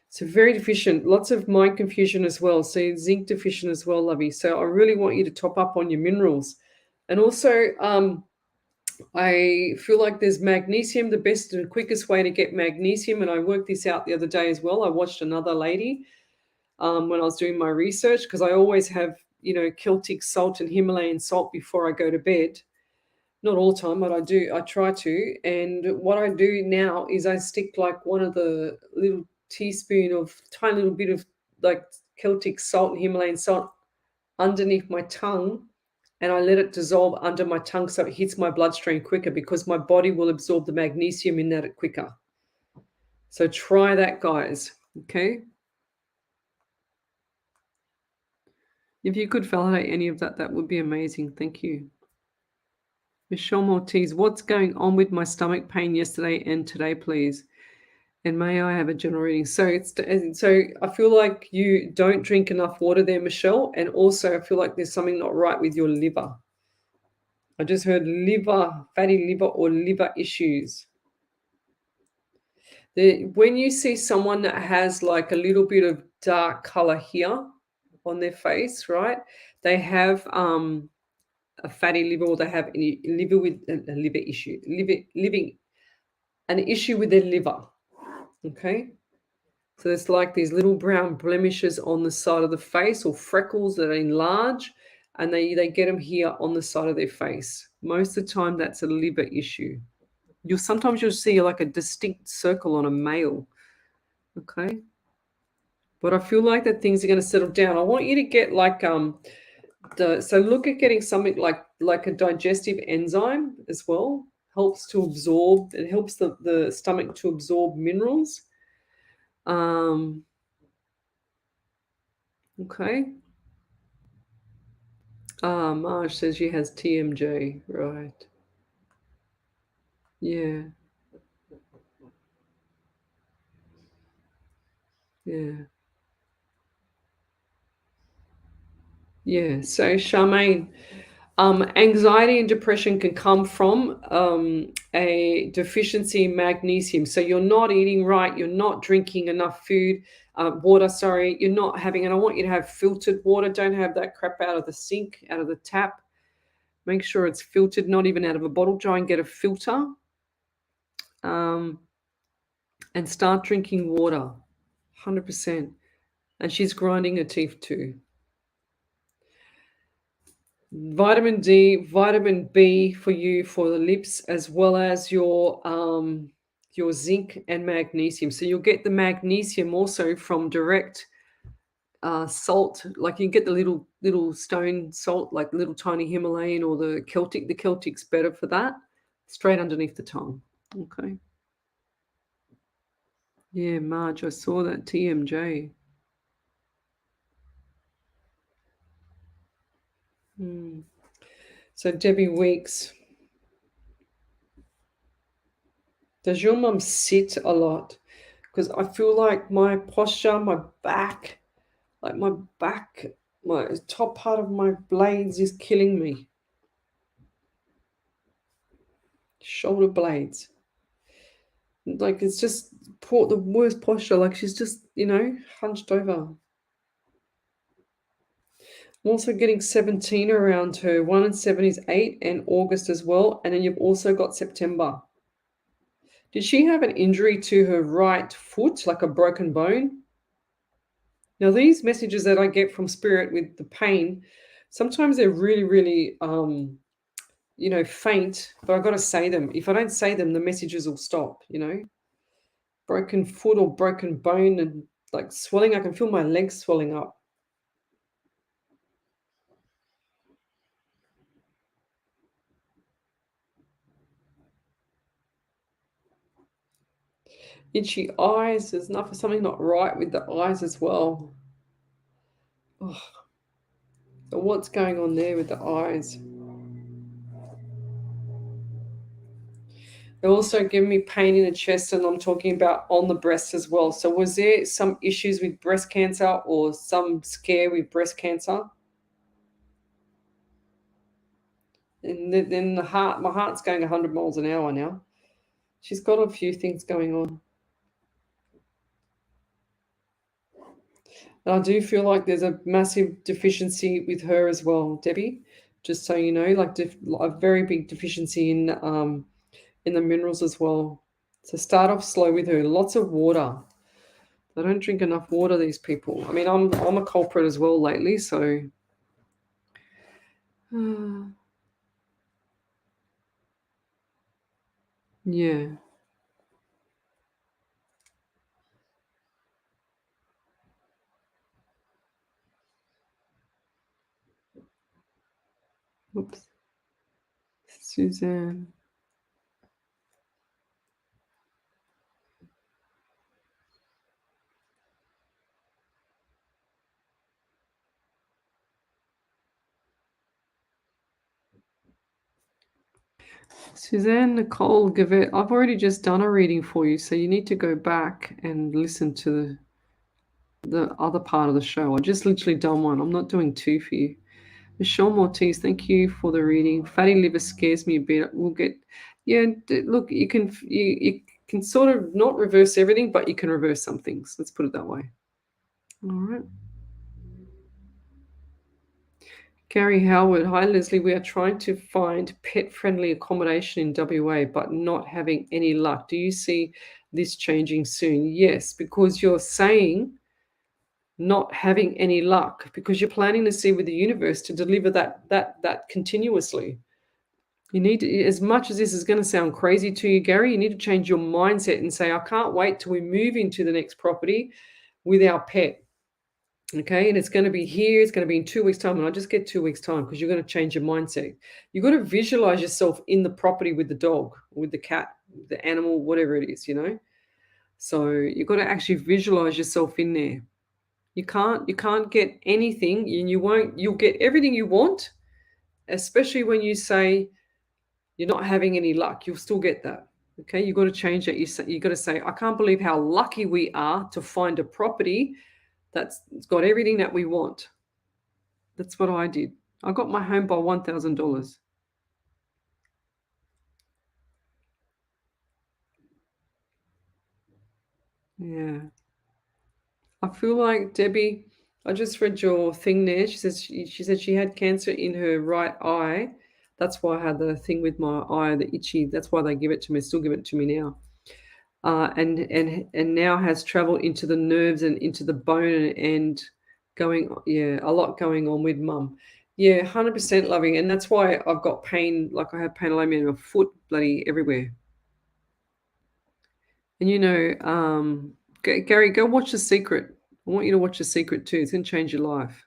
So very deficient. Lots of mind confusion as well. So zinc deficient as well, Lovey. So I really want you to top up on your minerals. And also, I feel like there's magnesium, the best and quickest way to get magnesium. And I worked this out the other day as well. I watched another lady when I was doing my research, because I always have, Celtic salt and Himalayan salt before I go to bed. Not all the time, but I try to. And what I do now is I stick like one of the little teaspoon of tiny little bit of like Celtic salt and Himalayan salt underneath my tongue, and I let it dissolve under my tongue so it hits my bloodstream quicker, because my body will absorb the magnesium in that quicker. So try that, guys. Okay. If you could validate any of that, that would be amazing. Thank you. Michelle Maltese, what's going on with my stomach pain yesterday and today, please? And may I have a general reading? So I feel like you don't drink enough water there, Michelle. And also I feel like there's something not right with your liver. I just heard liver, fatty liver or liver issues. When you see someone that has like a little bit of dark color here on their face, right? They have a fatty liver, or they have any liver with a liver issue, living an issue with their liver. Okay. So there's like these little brown blemishes on the side of the face or freckles that enlarge, and they get them here on the side of their face. Most of the time, that's a liver issue. You'll see like a distinct circle on a male. Okay. But I feel like that things are going to settle down. I want you to get like so look at getting something like a digestive enzyme as well. Helps to absorb. It helps the stomach to absorb minerals. Okay. Marge says she has TMJ. Right. Yeah. Yeah. Yeah. So Charmaine, anxiety and depression can come from a deficiency in magnesium. So you're not eating right, you're not drinking enough water, sorry, you're not having, and I want you to have filtered water. Don't have that crap out of the sink, out of the tap. Make sure it's filtered, not even out of a bottle. Try and get a filter. And start drinking water, 100%. And she's grinding her teeth too. Vitamin D, vitamin B for you for the lips, as well as your zinc and magnesium. So you'll get the magnesium also from direct salt, like you get the little stone salt, like little tiny Himalayan or the Celtic. The Celtic's better for that, straight underneath the tongue. Okay. Yeah, Marge, I saw that TMJ. So Debbie Weeks, does your mum sit a lot? Because I feel like my posture, my back, my top part of my blades is killing me. Shoulder blades. Like it's just the worst posture. Like she's just, hunched over. I'm also getting 17 around her. 1 and 7 is 8, and August as well. And then you've also got September. Did she have an injury to her right foot, like a broken bone? Now, these messages that I get from spirit with the pain, sometimes they're really, really, faint, but I've got to say them. If I don't say them, the messages will stop, Broken foot or broken bone and like swelling. I can feel my legs swelling up. Itchy eyes. There's something not right with the eyes as well. Oh. So what's going on there with the eyes? They also give me pain in the chest, and I'm talking about on the breast as well. So was there some issues with breast cancer or some scare with breast cancer? And then my heart's going 100 miles an hour now. She's got a few things going on. And I do feel like there's a massive deficiency with her as well, Debbie. Just so you know, like a very big deficiency in the minerals as well. So start off slow with her. Lots of water. They don't drink enough water, these people. I mean, I'm a culprit as well lately, so yeah. Oops. Suzanne. Suzanne Nicole Gavet, I've already just done a reading for you, so you need to go back and listen to the other part of the show. I just literally done one. I'm not doing two for you. Michelle Mortiz, thank you for the reading. Fatty liver scares me a bit. Look, you can sort of not reverse everything, but you can reverse some things. Let's put it that way. All right. Gary Howard, hi Leslie. We are trying to find pet friendly accommodation in WA, but not having any luck. Do you see this changing soon? Yes, because you're saying not having any luck, because you're planning to see with the universe to deliver that continuously. You need to, as much as this is going to sound crazy to you, Gary, you need to change your mindset and say, I can't wait till we move into the next property with our pet. Okay, and it's going to be here, it's going to be in 2 weeks' time, and I just get 2 weeks' time because you're going to change your mindset. You've got to visualize yourself in the property with the dog, with the cat, the animal, whatever it is, So you've got to actually visualize yourself in there. You can't get anything, and you'll get everything you want, especially when you say you're not having any luck. You'll still get that. Okay, you've got to change that. You got to say, I can't believe how lucky we are to find a property that's got everything that we want. That's what I did. I got my home by $1,000. Yeah. I feel like Debbie, I just read your thing there. She said she had cancer in her right eye. That's why I had the thing with my eye, the itchy. That's why they give it to me. Still give it to me now. And now has traveled into the nerves and into the bone and going, yeah, a lot going on with mum. Yeah, 100% loving. And that's why I've got pain, like I have pain all over my foot, bloody everywhere. And Gary, go watch The Secret. I want you to watch The Secret too. It's going to change your life.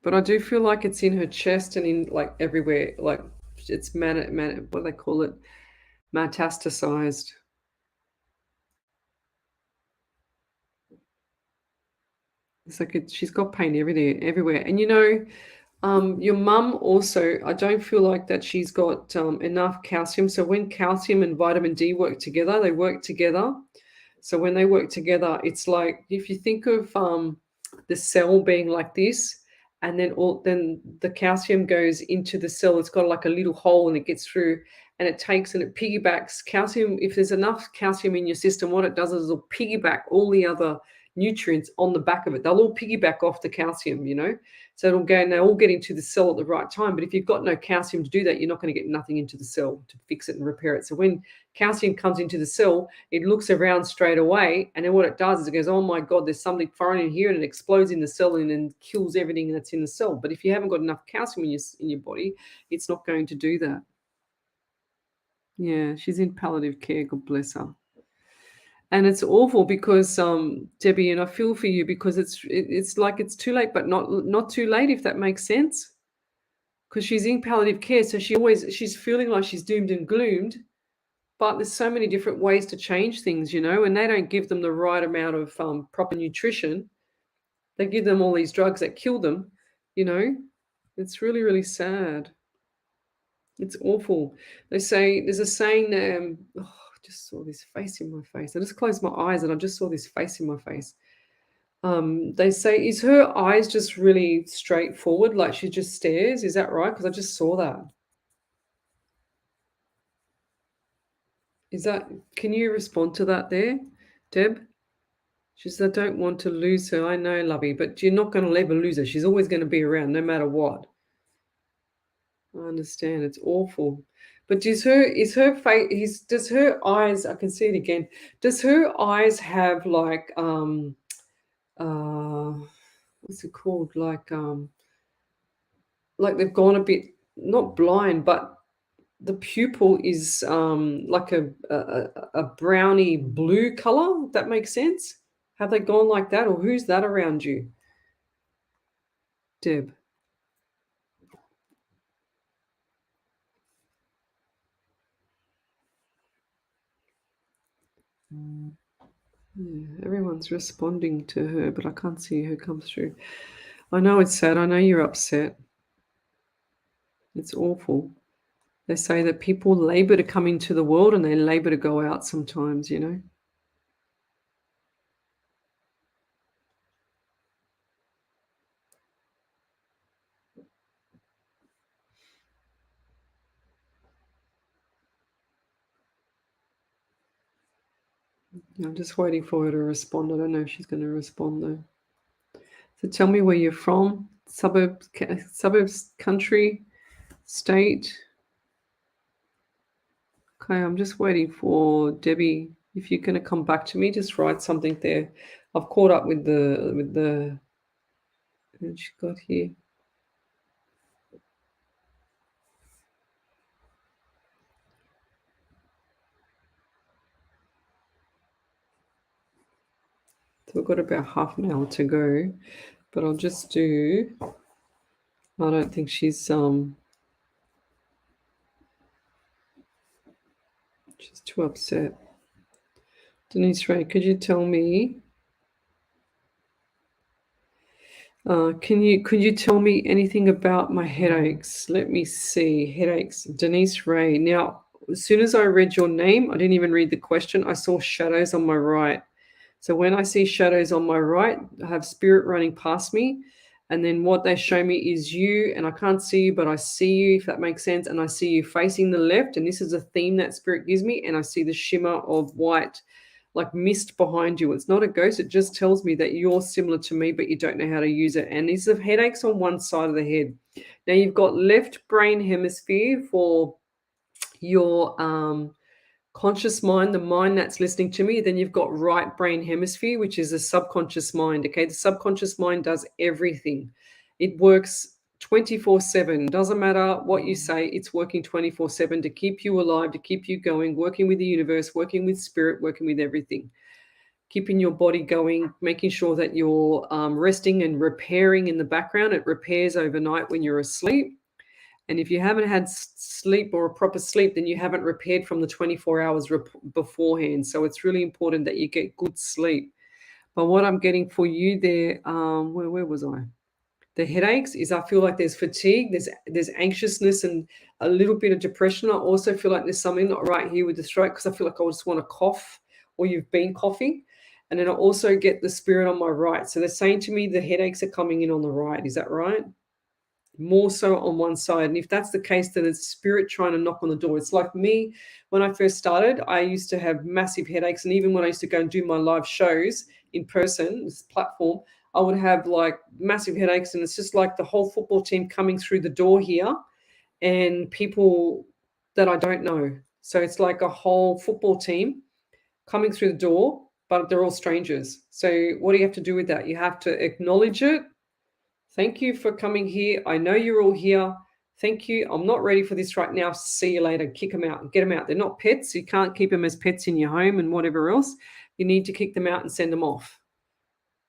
But I do feel like it's in her chest and in like everywhere. Like it's what do they call it? Metastasized. It's like she's got pain everywhere. And your mum also, I don't feel like that she's got enough calcium. So when calcium and vitamin D work together, they work together. So when they work together, it's like if you think of the cell being like this, and then the calcium goes into the cell. It's got like a little hole, and it gets through, and it takes and it piggybacks calcium. If there's enough calcium in your system, what it does is it'll piggyback all the other nutrients on the back of it. They'll all piggyback off the calcium. So it'll go and they all get into the cell at the right time. But if you've got no calcium to do that, you're not going to get nothing into the cell to fix it and repair it. So when calcium comes into the cell, it looks around straight away. And then what it does is it goes, oh my God, there's something foreign in here, and it explodes in the cell and then kills everything that's in the cell. But if you haven't got enough calcium in your body, it's not going to do that. Yeah, she's in palliative care. God bless her. And it's awful because Debbie, and I feel for you because it's like it's too late, but not too late, if that makes sense. Because she's in palliative care, so she's feeling like she's doomed and gloomed. But there's so many different ways to change things, and they don't give them the right amount of proper nutrition. They give them all these drugs that kill them. It's really, really sad. It's awful. They say there's a saying. I just saw this face in my face. I just closed my eyes and I just saw this face in my face. They say, is her eyes just really straightforward, like she just stares? Is that right? Because I just saw that. Can you respond to that there, Deb? She says, I don't want to lose her. I know, lovey, but you're not going to ever lose her. She's always going to be around no matter what. I understand. It's awful. But does her face, does her eyes, I can see it again. Does her eyes have like, what's it called? Like they've gone a bit, not blind, but the pupil is like a browny blue color. That makes sense. Have they gone like that, or who's that around you, Deb? Yeah, everyone's responding to her, but I can't see her come through. I know it's sad. I know you're upset. It's awful. They say that people labor to come into the world and they labor to go out sometimes. I'm just waiting for her to respond. I don't know if she's going to respond though. So tell me where you're from, suburbs, country, state. Okay, I'm just waiting for Debbie. If you're going to come back to me, just write something there. I've caught up with the and she got here. So we've got about half an hour to go, but I'll just do. I don't think she's too upset. Denise Ray, could you tell me? Could you tell me anything about my headaches? Let me see. Headaches. Denise Ray. Now, as soon as I read your name, I didn't even read the question. I saw shadows on my right. So when I see shadows on my right, I have spirit running past me. And then what they show me is you, and I can't see you, but I see you, if that makes sense. And I see you facing the left. And this is a theme that spirit gives me. And I see the shimmer of white, like mist behind you. It's not a ghost. It just tells me that you're similar to me, but you don't know how to use it. And these are headaches on one side of the head. Now you've got left brain hemisphere for your conscious mind, the mind that's listening to me. Then you've got right brain hemisphere, which is the subconscious mind. Okay, the subconscious mind does everything. It works 24/7. Doesn't matter what you say, it's working 24/7 to keep you alive, to keep you going, working with the universe, working with spirit, working with everything. Keeping your body going, making sure that you're resting and repairing in the background. It repairs overnight when you're asleep. And if you haven't had sleep or a proper sleep, then you haven't repaired from the 24 hours beforehand. So it's really important that you get good sleep. But what I'm getting for you there, where was I? The headaches is I feel like there's fatigue, there's anxiousness and a little bit of depression. I also feel like there's something not right here with the throat because I feel like I just want to cough or you've been coughing. And then I also get the spirit on my right. So they're saying to me the headaches are coming in on the right. Is that right? More so on one side. And if that's the case, then it's spirit trying to knock on the door. It's like me, when I first started, I used to have massive headaches. And even when I used to go and do my live shows in person, this platform, I would have like massive headaches. And it's just like the whole football team coming through the door here and people that I don't know. So it's like a whole football team coming through the door, but they're all strangers. So what do you have to do with that? You have to acknowledge it. Thank you for coming here. I know you're all here. Thank you. I'm not ready for this right now. See you later. Kick them out and get them out. They're not pets. You can't keep them as pets in your home and whatever else. You need to kick them out and send them off.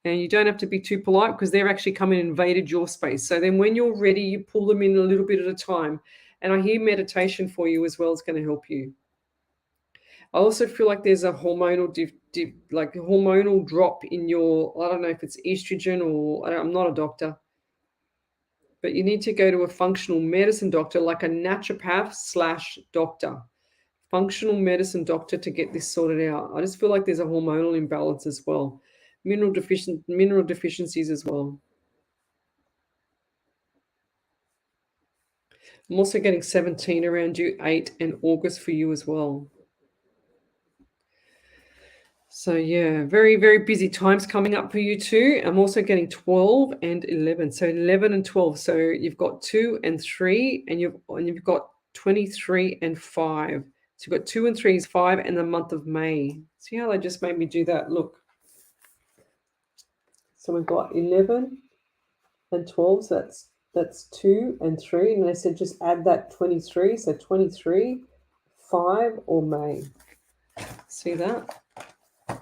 And you don't have to be too polite because they're actually come and invaded your space. So then when you're ready, you pull them in a little bit at a time. And I hear meditation for you as well is going to help you. I also feel like there's a hormonal like a hormonal drop in your, I don't know if it's estrogen or, I'm not a doctor, but you need to go to a functional medicine doctor, like a naturopath / doctor, functional medicine doctor to get this sorted out. I just feel like there's a hormonal imbalance as well, mineral deficiencies as well. I'm also getting 17 around you, 8 and August for you as well. So yeah, very, very busy times coming up for you too. I'm also getting 12 and 11. So 11 and 12. So you've got 2 and 3 and you've got 23 and 5. So you've got 2 and 3 is 5 and the month of May. See how they just made me do that? Look. So we've got 11 and 12. So that's 2 and 3. And they said just add that 23. So 23, 5 or May. See that?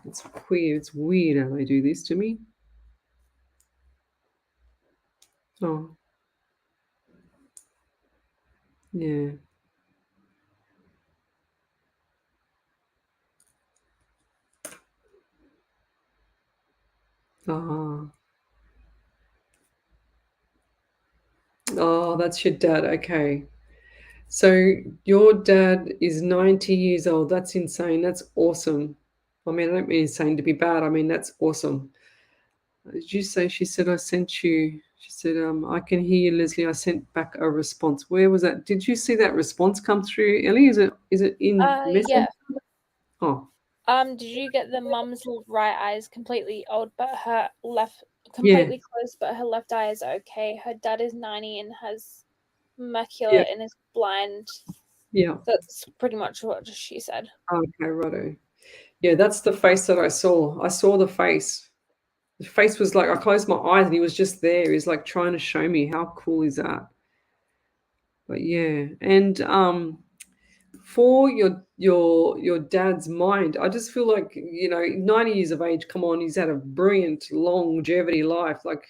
It's weird. It's weird how they do this to me. Oh. Yeah. Ah. Oh, that's your dad. Okay. So your dad is 90 years old. That's insane. That's awesome. I mean, I don't mean insane to be bad. I mean, that's awesome. Did you say, she said, I sent you, she said, I can hear you, Lesley. I sent back a response. Where was that? Did you see that response come through, Ellie? Is it in Messenger? Yeah. Oh. Did you get the mum's right eye is completely old, but her left Yeah, completely closed, but her left eye is okay. Her dad is 90 and has yeah, macula and is blind. yeah. That's pretty much what she said. Okay, righto. Yeah, that's the face that I saw. I saw the face. The face was like I closed my eyes and he was just there. He's like trying to show me. How cool is that? But yeah, and for your dad's mind, I just feel like 90 years of age. Come on, he's had a brilliant longevity life. Like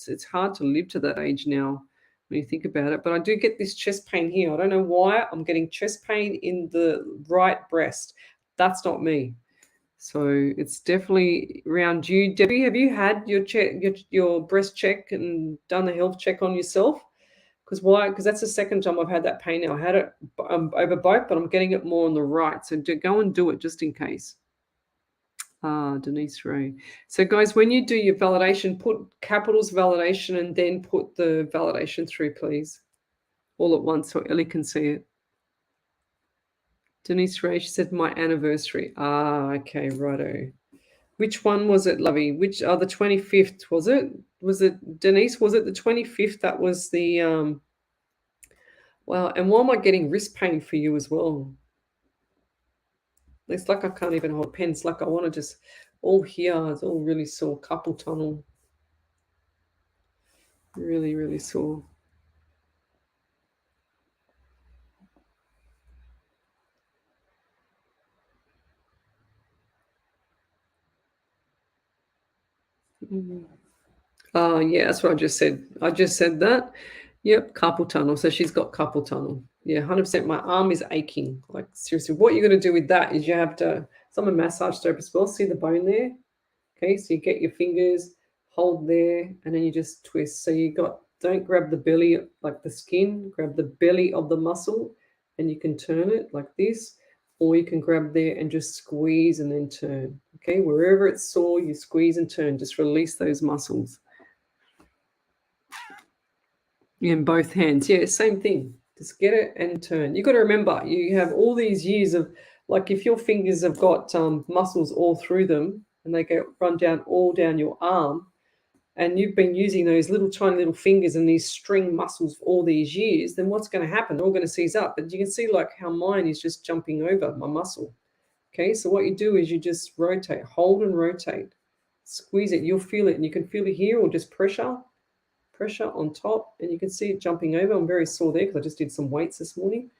it's hard to live to that age now when you think about it. But I do get this chest pain here. I don't know why I'm getting chest pain in the right breast. That's not me. So it's definitely around you, Debbie. Have you had your your breast check and done a health check on yourself? Because why? Because that's the second time I've had that pain now. I had it over both, but I'm getting it more on the right. So go and do it just in case. Ah, Denise Ray. So, guys, when you do your validation, put capitals validation and then put the validation through, please, all at once so Ellie can see it. Denise Ray, she said my anniversary. Ah, okay, righto. Which one was it, Lovey? Which the 25th, was it? Was it Denise? Was it the 25th? That was the wow, and why am I getting wrist pain for you as well? It's like I can't even hold pens. Like I want to just all here. It's all really sore. Carpal tunnel. Really, really sore. Yeah, that's what I just said. I just said that. Yep, carpal tunnel. So she's got carpal tunnel. Yeah, 100%. My arm is aching. Like seriously, what you're going to do with that is you have to. I'm a massage therapist as well. See the bone there? Okay, so you get your fingers, hold there, and then you just twist. So don't grab the belly like the skin, grab the belly of the muscle, and you can turn it like this, or you can grab there and just squeeze and then turn. Okay, wherever it's sore, you squeeze and turn. Just release those muscles. In both hands. Yeah, same thing. Just get it and turn. You got to remember, you have all these years of, like, if your fingers have got muscles all through them and they run down all down your arm, and you've been using those little tiny little fingers and these string muscles for all these years, then what's going to happen? They're all going to seize up. But you can see like how mine is just jumping over my muscle. Okay, so what you do is you just rotate, hold and rotate, squeeze it. You'll feel it, and you can feel it here, or just pressure on top, and you can see it jumping over. I'm very sore there because I just did some weights this morning.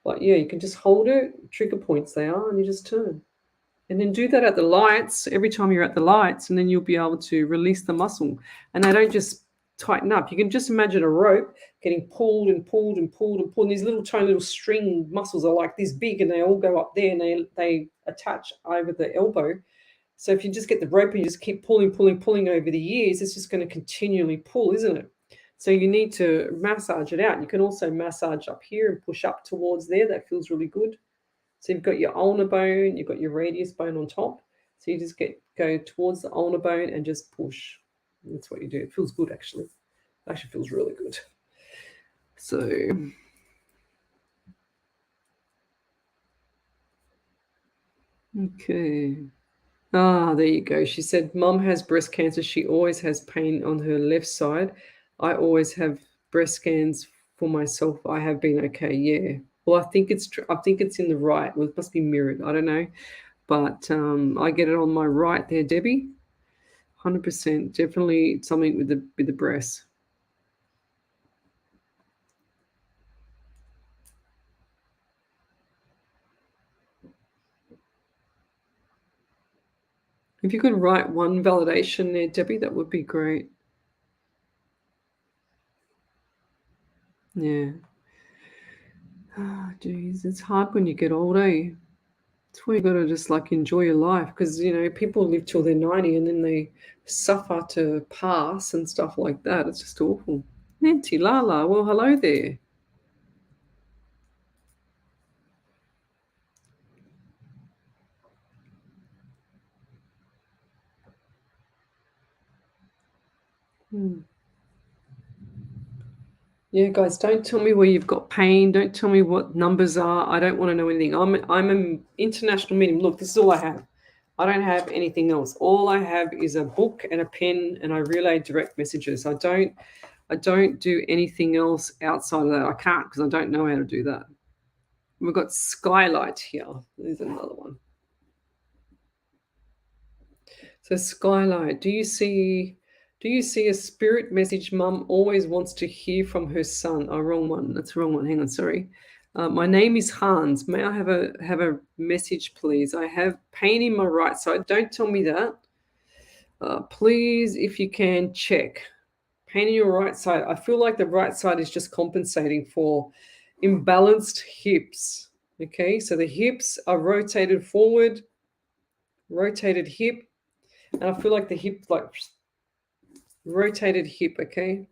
But yeah, you can just hold it, trigger points they are, and you just turn. And then do that at the lights every time you're at the lights, and then you'll be able to release the muscle. And they don't just tighten up. You can just imagine a rope getting pulled and pulled and pulled and pulled. And these little tiny little string muscles are like this big, and they all go up there, and they attach over the elbow. So if you just get the rope and you just keep pulling over the years, it's just going to continually pull, isn't it? So you need to massage it out. You can also massage up here and push up towards there. That feels really good. So you've got your ulnar bone, you've got your radius bone on top. So you just go towards the ulnar bone and just push. That's what you do. It feels good, actually. It actually feels really good. So okay. Ah, there you go. She said, Mum has breast cancer. She always has pain on her left side. I always have breast scans for myself. I have been okay. Yeah. Well, I think it's I think it's in the right. Well, it must be mirrored. I don't know. But I get it on my right there, Debbie. 100%. Definitely something with the breast. If you could write one validation there, Debbie, that would be great. Yeah. Oh, geez, it's hard when you get older. It's where you got to just like enjoy your life because, people live till they're 90 and then they suffer to pass and stuff like that. It's just awful. Nancy Lala, well, hello there. Yeah, guys, don't tell me where you've got pain. Don't tell me what numbers are. I don't want to know anything. I'm an international medium. Look, this is all I have. I don't have anything else. All I have is a book and a pen, and I relay direct messages. I don't do anything else outside of that. I can't because I don't know how to do that. We've got Skylight here. There's another one. So Skylight, do you see a spirit message? Mum always wants to hear from her son. Oh, wrong one. That's the wrong one. Hang on, sorry. My name is Hans. May I have a message, please? I have pain in my right side. Don't tell me that. Please, if you can, check. Pain in your right side. I feel like the right side is just compensating for imbalanced hips. Okay, so the hips are rotated forward, rotated hip, and I feel like the hip, like rotated hip. Okay,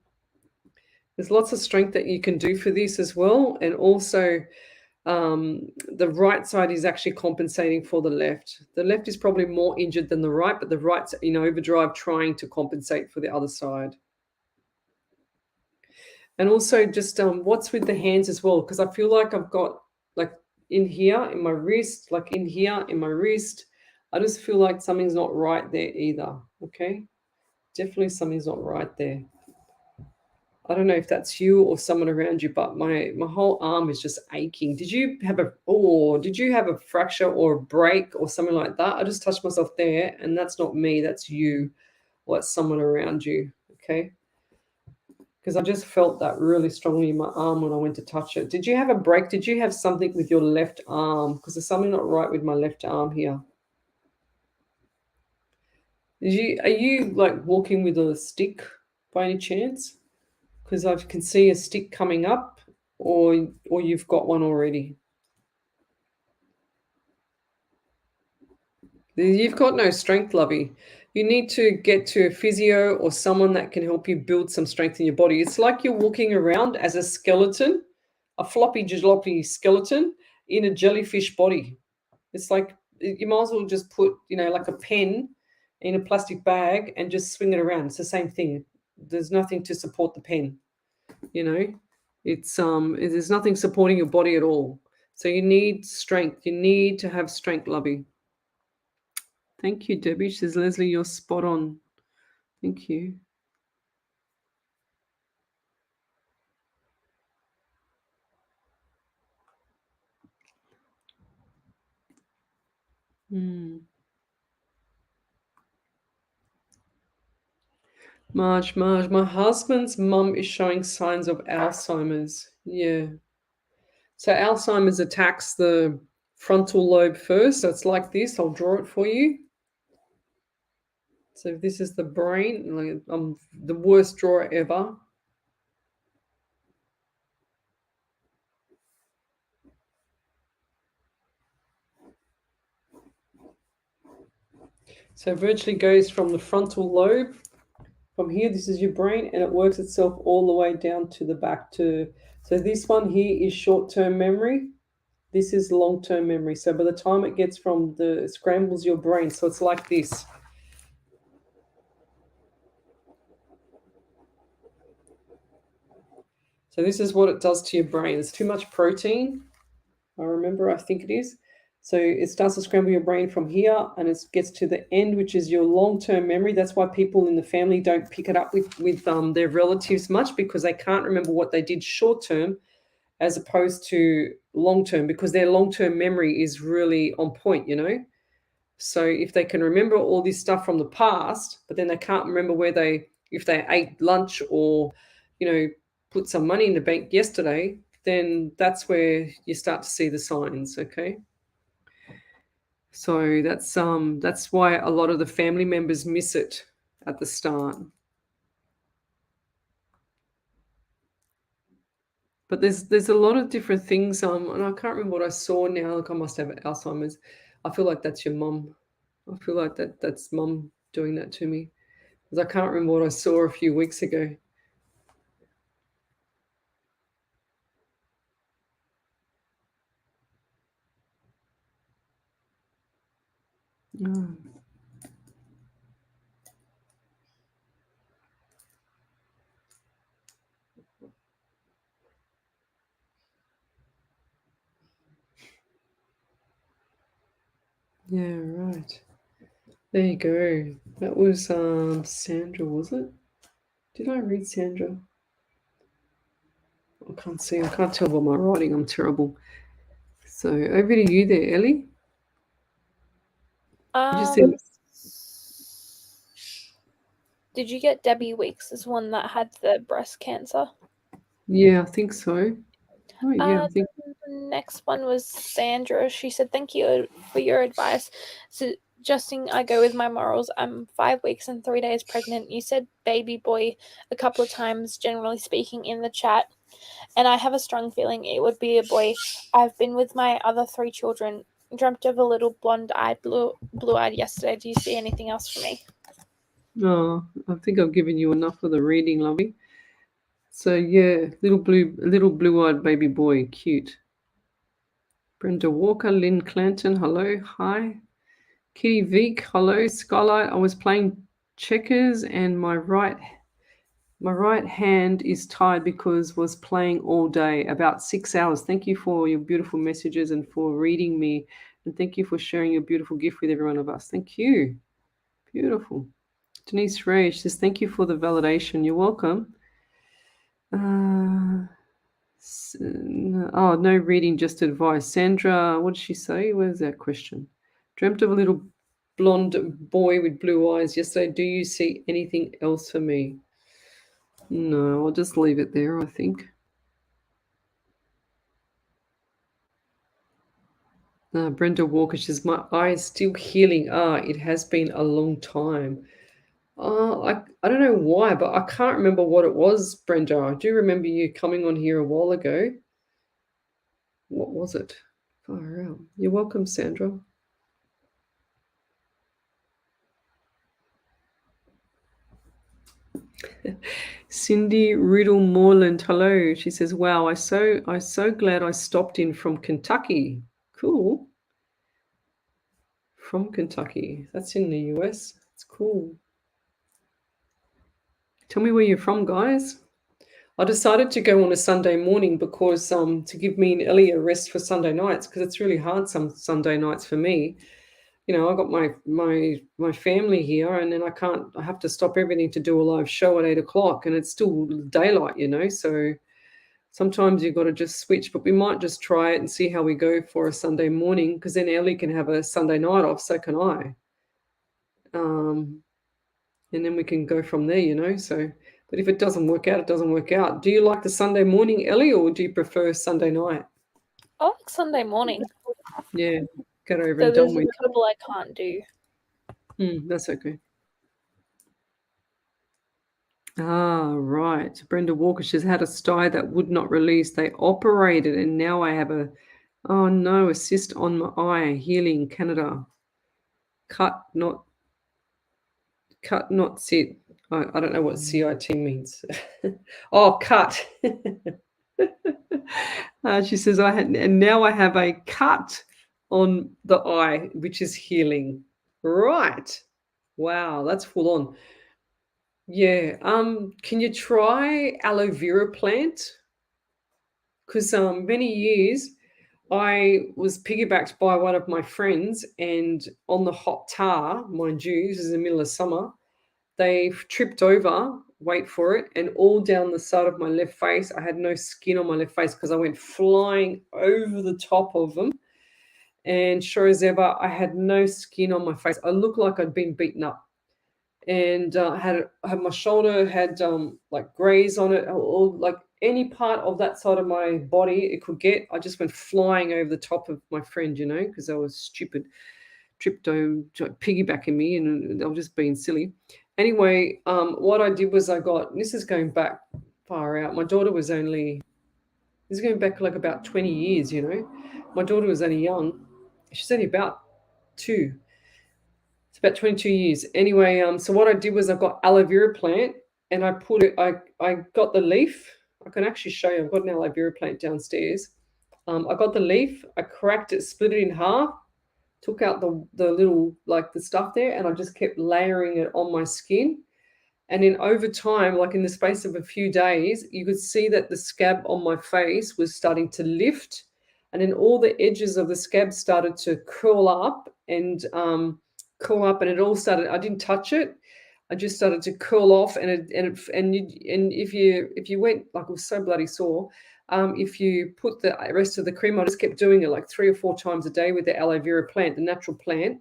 there's lots of strength that you can do for this as well, and also the right side is actually compensating for the left. The left is probably more injured than the right, but the right's in overdrive trying to compensate for the other side. And also just what's with the hands as well, because I feel like I've got like in here in my wrist, like in here in my wrist, I just feel like something's not right there either. Okay, definitely something's not right there. I don't know if that's you or someone around you, but my whole arm is just aching. Did you have a fracture or a break or something like that? I just touched myself there, and that's not me, that's you, or that's someone around you. Okay, because I just felt that really strongly in my arm when I went to touch it. Did you have a break? Did you have something with your left arm? Because there's something not right with my left arm here. Are you like walking with a stick by any chance? Because I can see a stick coming up, or you've got one already. You've got no strength, lovey. You need to get to a physio or someone that can help you build some strength in your body. It's like you're walking around as a skeleton, a floppy jalopy skeleton in a jellyfish body. It's like you might as well just put, like a pen in a plastic bag and just swing it around. It's the same thing. There's nothing to support the pen, you know. There's nothing supporting your body at all. So you need strength. You need to have strength, lovey. Thank you, Debbie. She says, Lesley, you're spot on. Thank you. Marge, my husband's mum is showing signs of Alzheimer's. Yeah. So Alzheimer's attacks the frontal lobe first. So it's like this. I'll draw it for you. So this is the brain. Like, I'm the worst drawer ever. So it virtually goes from the frontal lobe. From here, this is your brain, and it works itself all the way down to the back to. So this one here is short-term memory. This is long-term memory. So by the time it gets it scrambles your brain. So it's like this. So this is what it does to your brain. It's too much protein. I think it is. So it starts to scramble your brain from here, and it gets to the end, which is your long-term memory. That's why people in the family don't pick it up with their relatives much, because they can't remember what they did short-term as opposed to long-term, because their long-term memory is really on point, So if they can remember all this stuff from the past, but then they can't remember if they ate lunch or, put some money in the bank yesterday, then that's where you start to see the signs, okay? So that's why a lot of the family members miss it at the start. But there's a lot of different things, and I can't remember what I saw now. Look, I must have Alzheimer's. I feel like that's your mum. I feel like that's mum doing that to me, because I can't remember what I saw a few weeks ago. Oh. Yeah, right. There you go. That was Sandra, was it? Did I read Sandra? I can't see. I can't tell by my writing. I'm terrible. So over to you there, Ellie. You just said, Did you get Debbie Weeks as one that had the breast cancer? yeah, I think so. Oh, yeah, I think. The next one was Sandra. She said, "Thank you for your advice. Suggesting I go with my morals. I'm 5 weeks and 3 days pregnant. You said baby boy a couple of times, generally speaking, in the chat, and I have a strong feeling it would be a boy. I've been with my other 3 children. Dreamt of a little blonde-eyed, blue-eyed yesterday. Do you see anything else for me?" Oh, I think I've given you enough of the reading, lovey. So yeah, little blue-eyed baby boy, cute. Brenda Walker, Lynn Clanton, hello, hi. Kitty Veek, hello. Skylight, I was playing checkers and my right hand is tired because was playing all day, about 6 hours. Thank you for your beautiful messages and for reading me. And thank you for sharing your beautiful gift with every one of us. Thank you. Beautiful. Denise Ray says, thank you for the validation. You're welcome. No reading, just advice. Sandra, what did she say? Where's that question? Dreamt of a little blonde boy with blue eyes yesterday. Do you see anything else for me? No, I'll just leave it there, I think. Brenda Walker says, my eye is still healing. It has been a long time. I don't know why, but I can't remember what it was, Brenda. I do remember you coming on here a while ago. What was it? Far out. You're welcome, Sandra. Cindy Riddle Moreland, hello. She says, wow, I'm so glad I stopped in from Kentucky. Cool. From Kentucky. That's in the US. It's cool. Tell me where you're from, guys. I decided to go on a Sunday morning because to give me and Ellie a rest for Sunday nights, because it's really hard some Sunday nights for me. You know, I got my family here, and then I have to stop everything to do a live show at 8:00, and it's still daylight, you know. So sometimes you've got to just switch, but we might just try it and see how we go for a Sunday morning, because then Ellie can have a Sunday night off, so can I. And then we can go from there, you know. So, but if it doesn't work out, it doesn't work out. Do you like the Sunday morning, Ellie, or do you prefer Sunday night? I like Sunday morning. Yeah, get over So and there's done with. a couple I can't do. That's okay. Right. Brenda Walker, she's had a sty that would not release. They operated, and now I have a cyst on my eye. Healing, Canada. Cut, not sit. I don't know what CIT means. Oh, cut. She says, and now I have a cut on the eye, which is healing. Right. Wow, that's full on. Yeah. Can you try aloe vera plant? Because many years I was piggybacked by one of my friends, and on the hot tar, mind you, this is the middle of summer, they tripped over, wait for it, and all down the side of my left face. I had no skin on my left face because I went flying over the top of them. And sure as ever, I had no skin on my face. I looked like I'd been beaten up. And had my shoulder had like graze on it, or like any part of that side of my body it could get. I just went flying over the top of my friend, you know, because I was stupid, tripped over, piggybacking me, and they were just being silly. Anyway, what I did was this is going back far out. My daughter was only, this is going back like about 20 years, you know. My daughter was only young. She's only about 2. It's about 22 years. Anyway, so what I did was I got aloe vera plant, and I put it, I got the leaf. I can actually show you. I've got an aloe vera plant downstairs. I got the leaf, I cracked it, split it in half, took out the little, like the stuff there, and I just kept layering it on my skin. And then over time, like in the space of a few days, you could see that the scab on my face was starting to lift. And then all the edges of the scab started to curl up, and curl up, and it all started. I didn't touch it. I just started to curl off, and if you went, like, it was so bloody sore. If you put the rest of the cream, I just kept doing it like 3 or 4 times a day with the aloe vera plant, the natural plant.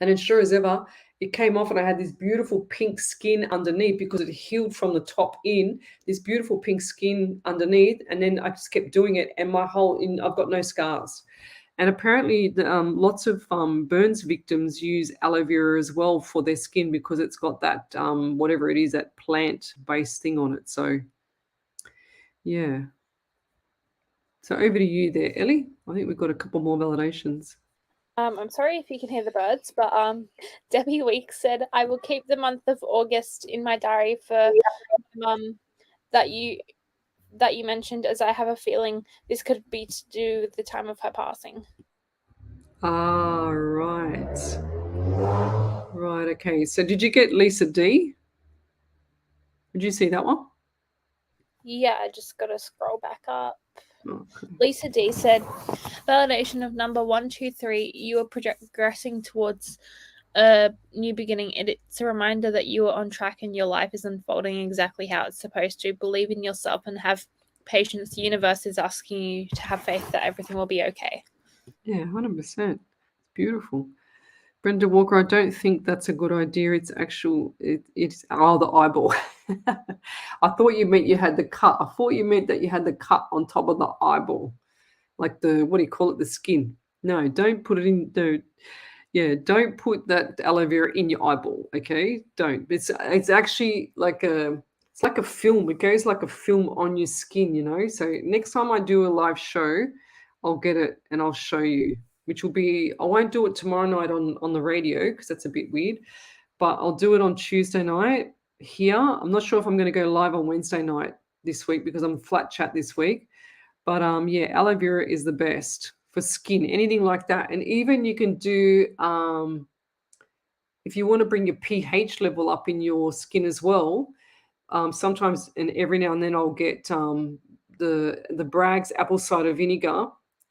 And then sure as ever, it came off, and I had this beautiful pink skin underneath because it healed from the top in, this beautiful pink skin underneath. And then I just kept doing it, and I've got no scars. And apparently, lots of burns victims use aloe vera as well for their skin because it's got that, whatever it is, that plant-based thing on it. So, yeah. So over to you there, Ellie. I think we've got a couple more validations. I'm sorry if you can hear the birds, but Debbie Weeks said, I will keep the month of August in my diary for mum that you mentioned, as I have a feeling this could be to do with the time of her passing. Ah, right. Right, okay. So did you get Lisa D? Did you see that one? Yeah, I just got to scroll back up. Okay. Lisa D said, validation of number 123, you are progressing towards a new beginning. It's a reminder that you are on track and your life is unfolding exactly how it's supposed to. Believe in yourself and have patience. The universe is asking you to have faith that everything will be okay. Yeah, 100%. It's beautiful. Brenda Walker, I don't think that's a good idea. It's the eyeball. I thought you meant you had the cut. I thought you meant that you had the cut on top of the eyeball, like what do you call it, the skin. No, don't put it in don't put that aloe vera in your eyeball, okay? Don't. It's actually it's like a film. It goes like a film on your skin, you know? So next time I do a live show, I'll get it and I'll show you, which will be, I won't do it tomorrow night on the radio because that's a bit weird, but I'll do it on Tuesday night here. I'm not sure if I'm going to go live on Wednesday night this week because I'm flat chat this week. But yeah, aloe vera is the best for skin, anything like that. And even you can do, if you want to bring your pH level up in your skin as well, sometimes and every now and then I'll get the Bragg's apple cider vinegar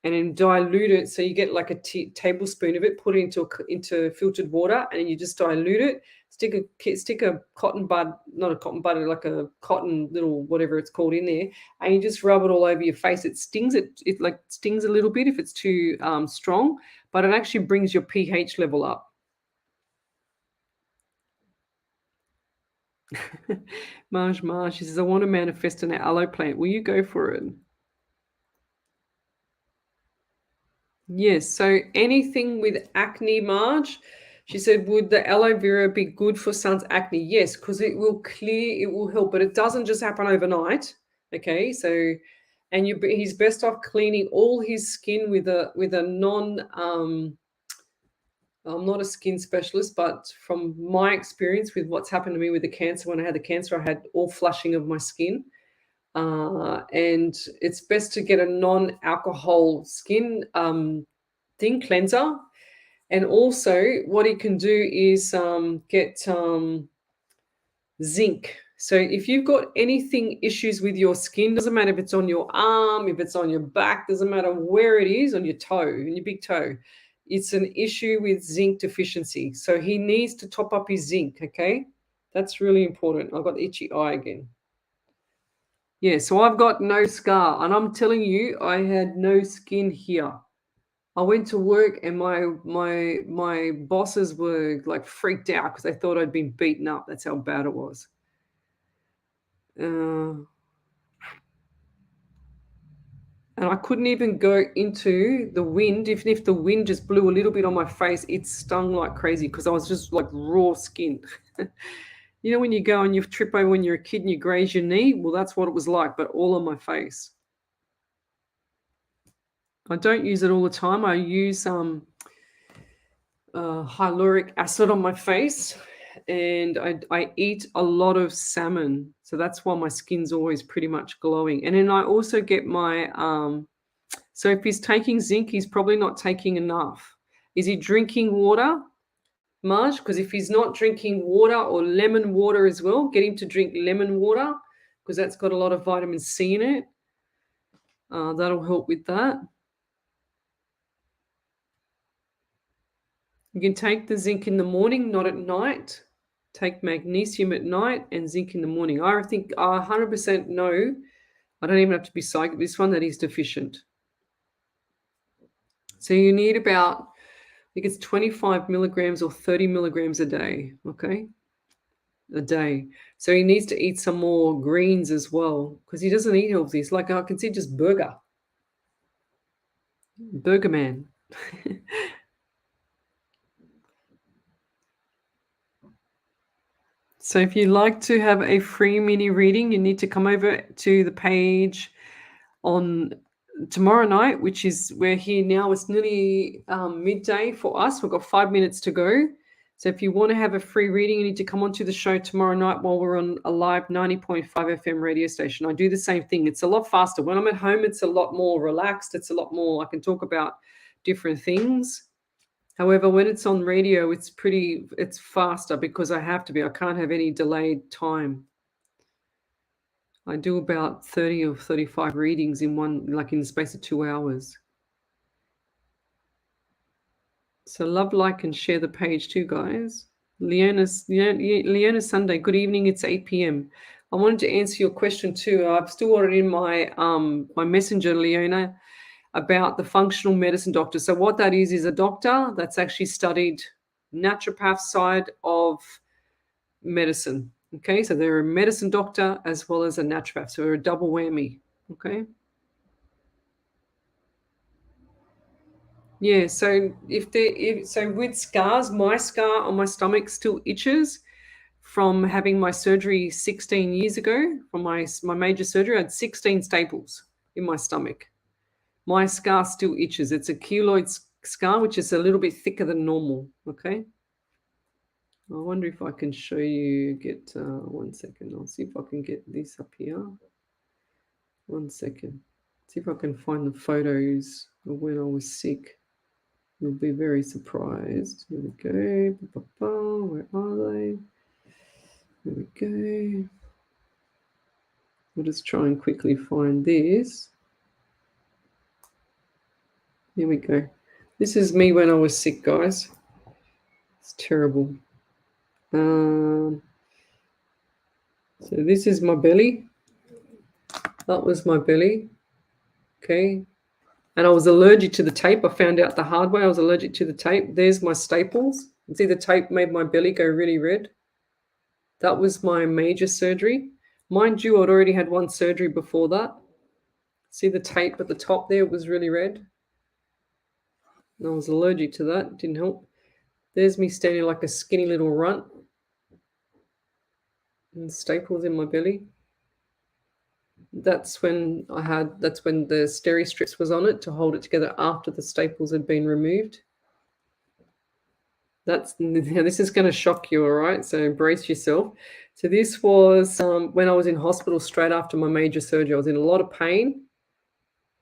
and then dilute it. So you get like a tablespoon of it, put it into filtered water, and then you just dilute it. Stick a cotton bud, not a cotton bud, like a cotton little whatever it's called in there, and you just rub it all over your face. It stings. It like stings a little bit if it's too strong, but it actually brings your pH level up. Marge, she says, I want to manifest an aloe plant. Will you go for it? Yes. So anything with acne, Marge, she said, would the aloe vera be good for son's acne? Yes, because it will help, but it doesn't just happen overnight. Okay. So, and he's best off cleaning all his skin with a I'm not a skin specialist, but from my experience with what's happened to me with the cancer, when I had the cancer, I had all flushing of my skin. And it's best to get a non-alcohol skin cleanser. And also what he can do is get zinc. So if you've got anything issues with your skin, doesn't matter if it's on your arm, if it's on your back, doesn't matter where it is, on your toe, in your big toe, it's an issue with zinc deficiency. So he needs to top up his zinc, okay? That's really important. I've got the itchy eye again. Yeah, so I've got no scar, and I'm telling you, I had no skin here. I went to work, and my bosses were like freaked out because they thought I'd been beaten up. That's how bad it was. And I couldn't even go into the wind. Even if the wind just blew a little bit on my face, it stung like crazy because I was just like raw skin. You know, when you go and you trip over when you're a kid and you graze your knee? Well, that's what it was like, but all on my face. I don't use it all the time. I use hyaluronic acid on my face, and I eat a lot of salmon. So that's why my skin's always pretty much glowing. And then I also get my, so if he's taking zinc, he's probably not taking enough. Is he drinking water, Marge? Because if he's not drinking water or lemon water as well, get him to drink lemon water because that's got a lot of vitamin C in it. That'll help with that. You can take the zinc in the morning, not at night. Take magnesium at night and zinc in the morning. I think I 100% know, I don't even have to be psychic, this one that is deficient. So you need about, I think it's 25 milligrams or 30 milligrams a day, okay? A day. So he needs to eat some more greens as well, because he doesn't eat all of these. Like I can see just burger man. So if you'd like to have a free mini reading, you need to come over to the page on tomorrow night, which is, we're here now. It's nearly midday for us. We've got 5 minutes to go. So if you want to have a free reading, you need to come onto the show tomorrow night while we're on a live 90.5 FM radio station. I do the same thing. It's a lot faster. When I'm at home, it's a lot more relaxed. It's a lot more, I can talk about different things. However, when it's on radio, it's faster because I can't have any delayed time. I do about 30 or 35 readings in the space of 2 hours. So love, like, and share the page too, guys. Leona Sunday, good evening. It's 8 p.m. I wanted to answer your question too. I've still got it in my my messenger, Leona, about the functional medicine doctor. So what that is a doctor that's actually studied naturopath side of medicine. Okay, so they're a medicine doctor as well as a naturopath. So they're a double whammy. Okay. Yeah, so so with scars, my scar on my stomach still itches from having my surgery 16 years ago. From my major surgery, I had 16 staples in my stomach. My scar still itches. It's a keloid scar, which is a little bit thicker than normal. Okay. I wonder if I can show you, 1 second. I'll see if I can get this up here. 1 second. See if I can find the photos of when I was sick. You'll be very surprised. Here we go. Where are they? Here we go. We'll just try and quickly find this. Here we go. This is me when I was sick, guys. It's terrible. So this is my belly. That was my belly. Okay. And I was allergic to the tape. I found out the hard way. I was allergic to the tape. There's my staples. You see the tape made my belly go really red. That was my major surgery. Mind you, I'd already had one surgery before that. See the tape at the top there? It was really red. And I was allergic to that. It didn't help. There's me standing like a skinny little runt. And staples in my belly. That's when the steri strips was on it to hold it together after the staples had been removed. This is going to shock you, all right? So brace yourself. So this was when I was in hospital straight after my major surgery. I was in a lot of pain,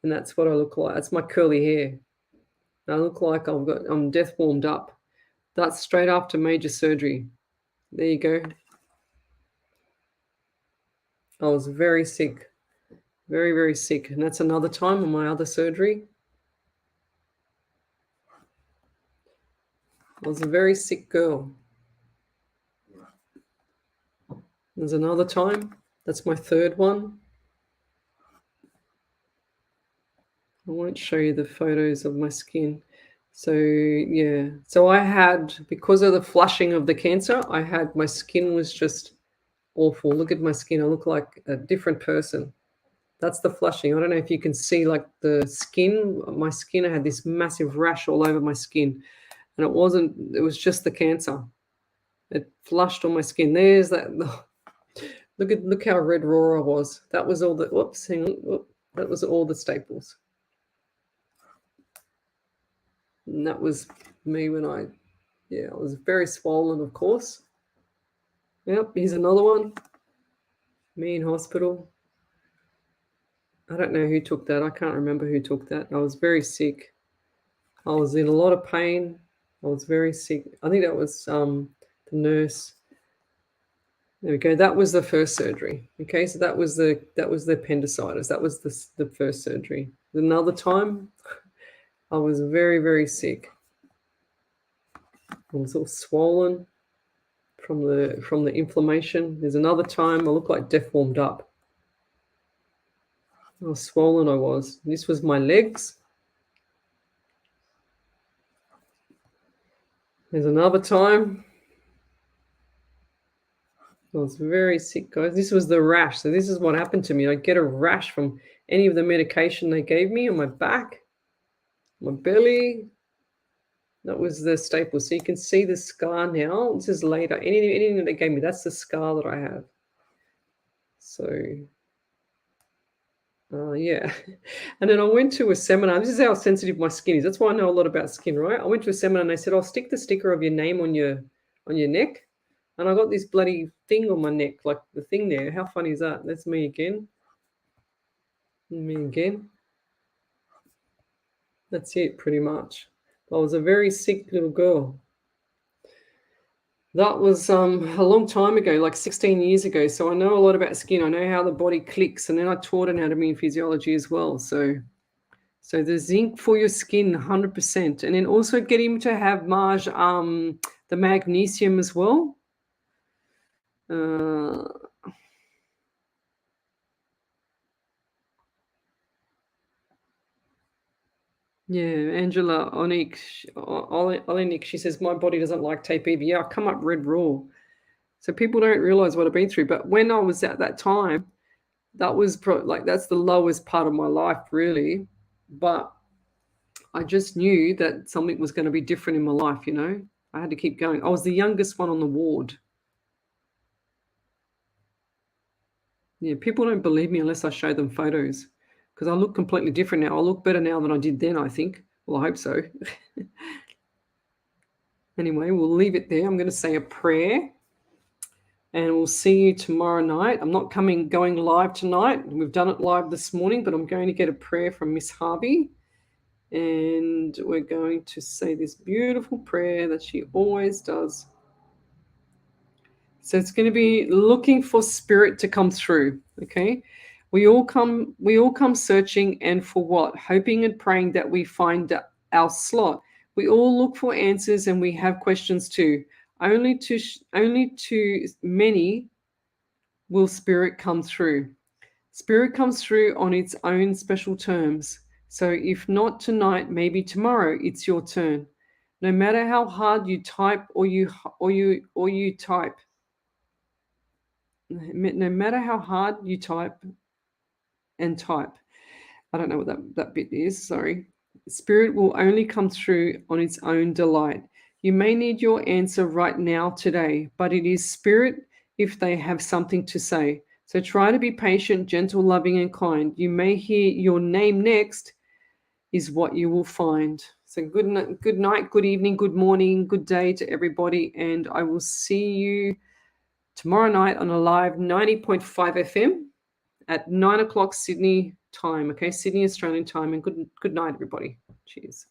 and that's what I look like. That's my curly hair. I look like I'm death warmed up. That's straight after major surgery. There you go. I was very sick. Very, very sick. And that's another time on my other surgery. I was a very sick girl. There's another time. That's my third one. I won't show you the photos of my skin. So, yeah. So I had, because of the flushing of the cancer, my skin was just awful. Look at my skin. I look like a different person. That's the flushing. I don't know if you can see like the skin. My skin, I had this massive rash all over my skin. And it was just the cancer. It flushed on my skin. There's that. Look how red raw I was. That was all the, that was all the staples. And that was me when I was very swollen, of course. Yep, here's another one. Me in hospital. I don't know who took that. I can't remember who took that. I was very sick. I was in a lot of pain. I was very sick. I think that was the nurse. There we go. That was the first surgery. Okay, so that was the appendicitis. That was the first surgery. Another time, I was very, very sick. I was all swollen from the inflammation. There's another time I looked like death warmed up. How swollen I was. This was my legs. There's another time I was very sick, guys. This was the rash. So this is what happened to me. I get a rash from any of the medication they gave me on my back, my belly. That was the staple. So you can see the scar now. This is later. Anything that they gave me, that's the scar that I have. So, yeah. And then I went to a seminar. This is how sensitive my skin is. That's why I know a lot about skin, right? I went to a seminar and they said, "I'll stick the sticker of your name on your neck." And I got this bloody thing on my neck, like the thing there. How funny is that? That's me again. Me again. That's it, pretty much. I was a very sick little girl. That was a long time ago, like 16 years ago. So I know a lot about skin. I know how the body clicks, and then I taught anatomy and physiology as well. So the zinc for your skin, 100%, and then also get him to have Marge the magnesium as well. Yeah, Angela Onik, Olenik, she says, my body doesn't like tape either. Yeah, I come up red raw. So people don't realize what I've been through. But when I was at that time, that was that's the lowest part of my life, really. But I just knew that something was going to be different in my life, you know. I had to keep going. I was the youngest one on the ward. Yeah, people don't believe me unless I show them photos, because I look completely different now. I look better now than I did then, I think. Well, I hope so. Anyway, we'll leave it there. I'm going to say a prayer, and we'll see you tomorrow night. I'm not going live tonight. We've done it live this morning, but I'm going to get a prayer from Miss Harvey, and we're going to say this beautiful prayer that she always does. So it's going to be looking for spirit to come through, okay? We all come searching, and for what? Hoping and praying that we find our slot. We all look for answers, and we have questions too. Only to many will spirit come through. Spirit comes through on its own special terms. So if not tonight, maybe tomorrow, it's your turn. No matter how hard you type or you type, no matter how hard you type, I don't know what that bit is, sorry. Spirit will only come through on its own delight. You may need your answer right now today, but it is spirit if they have something to say. So try to be patient, gentle, loving, and kind. You may hear your name next is what you will find. So good night, good evening, good morning, good day to everybody, and I will see you tomorrow night on a live 90.5 FM at 9 o'clock Sydney time, okay? Sydney Australian time, and good night, everybody. Cheers.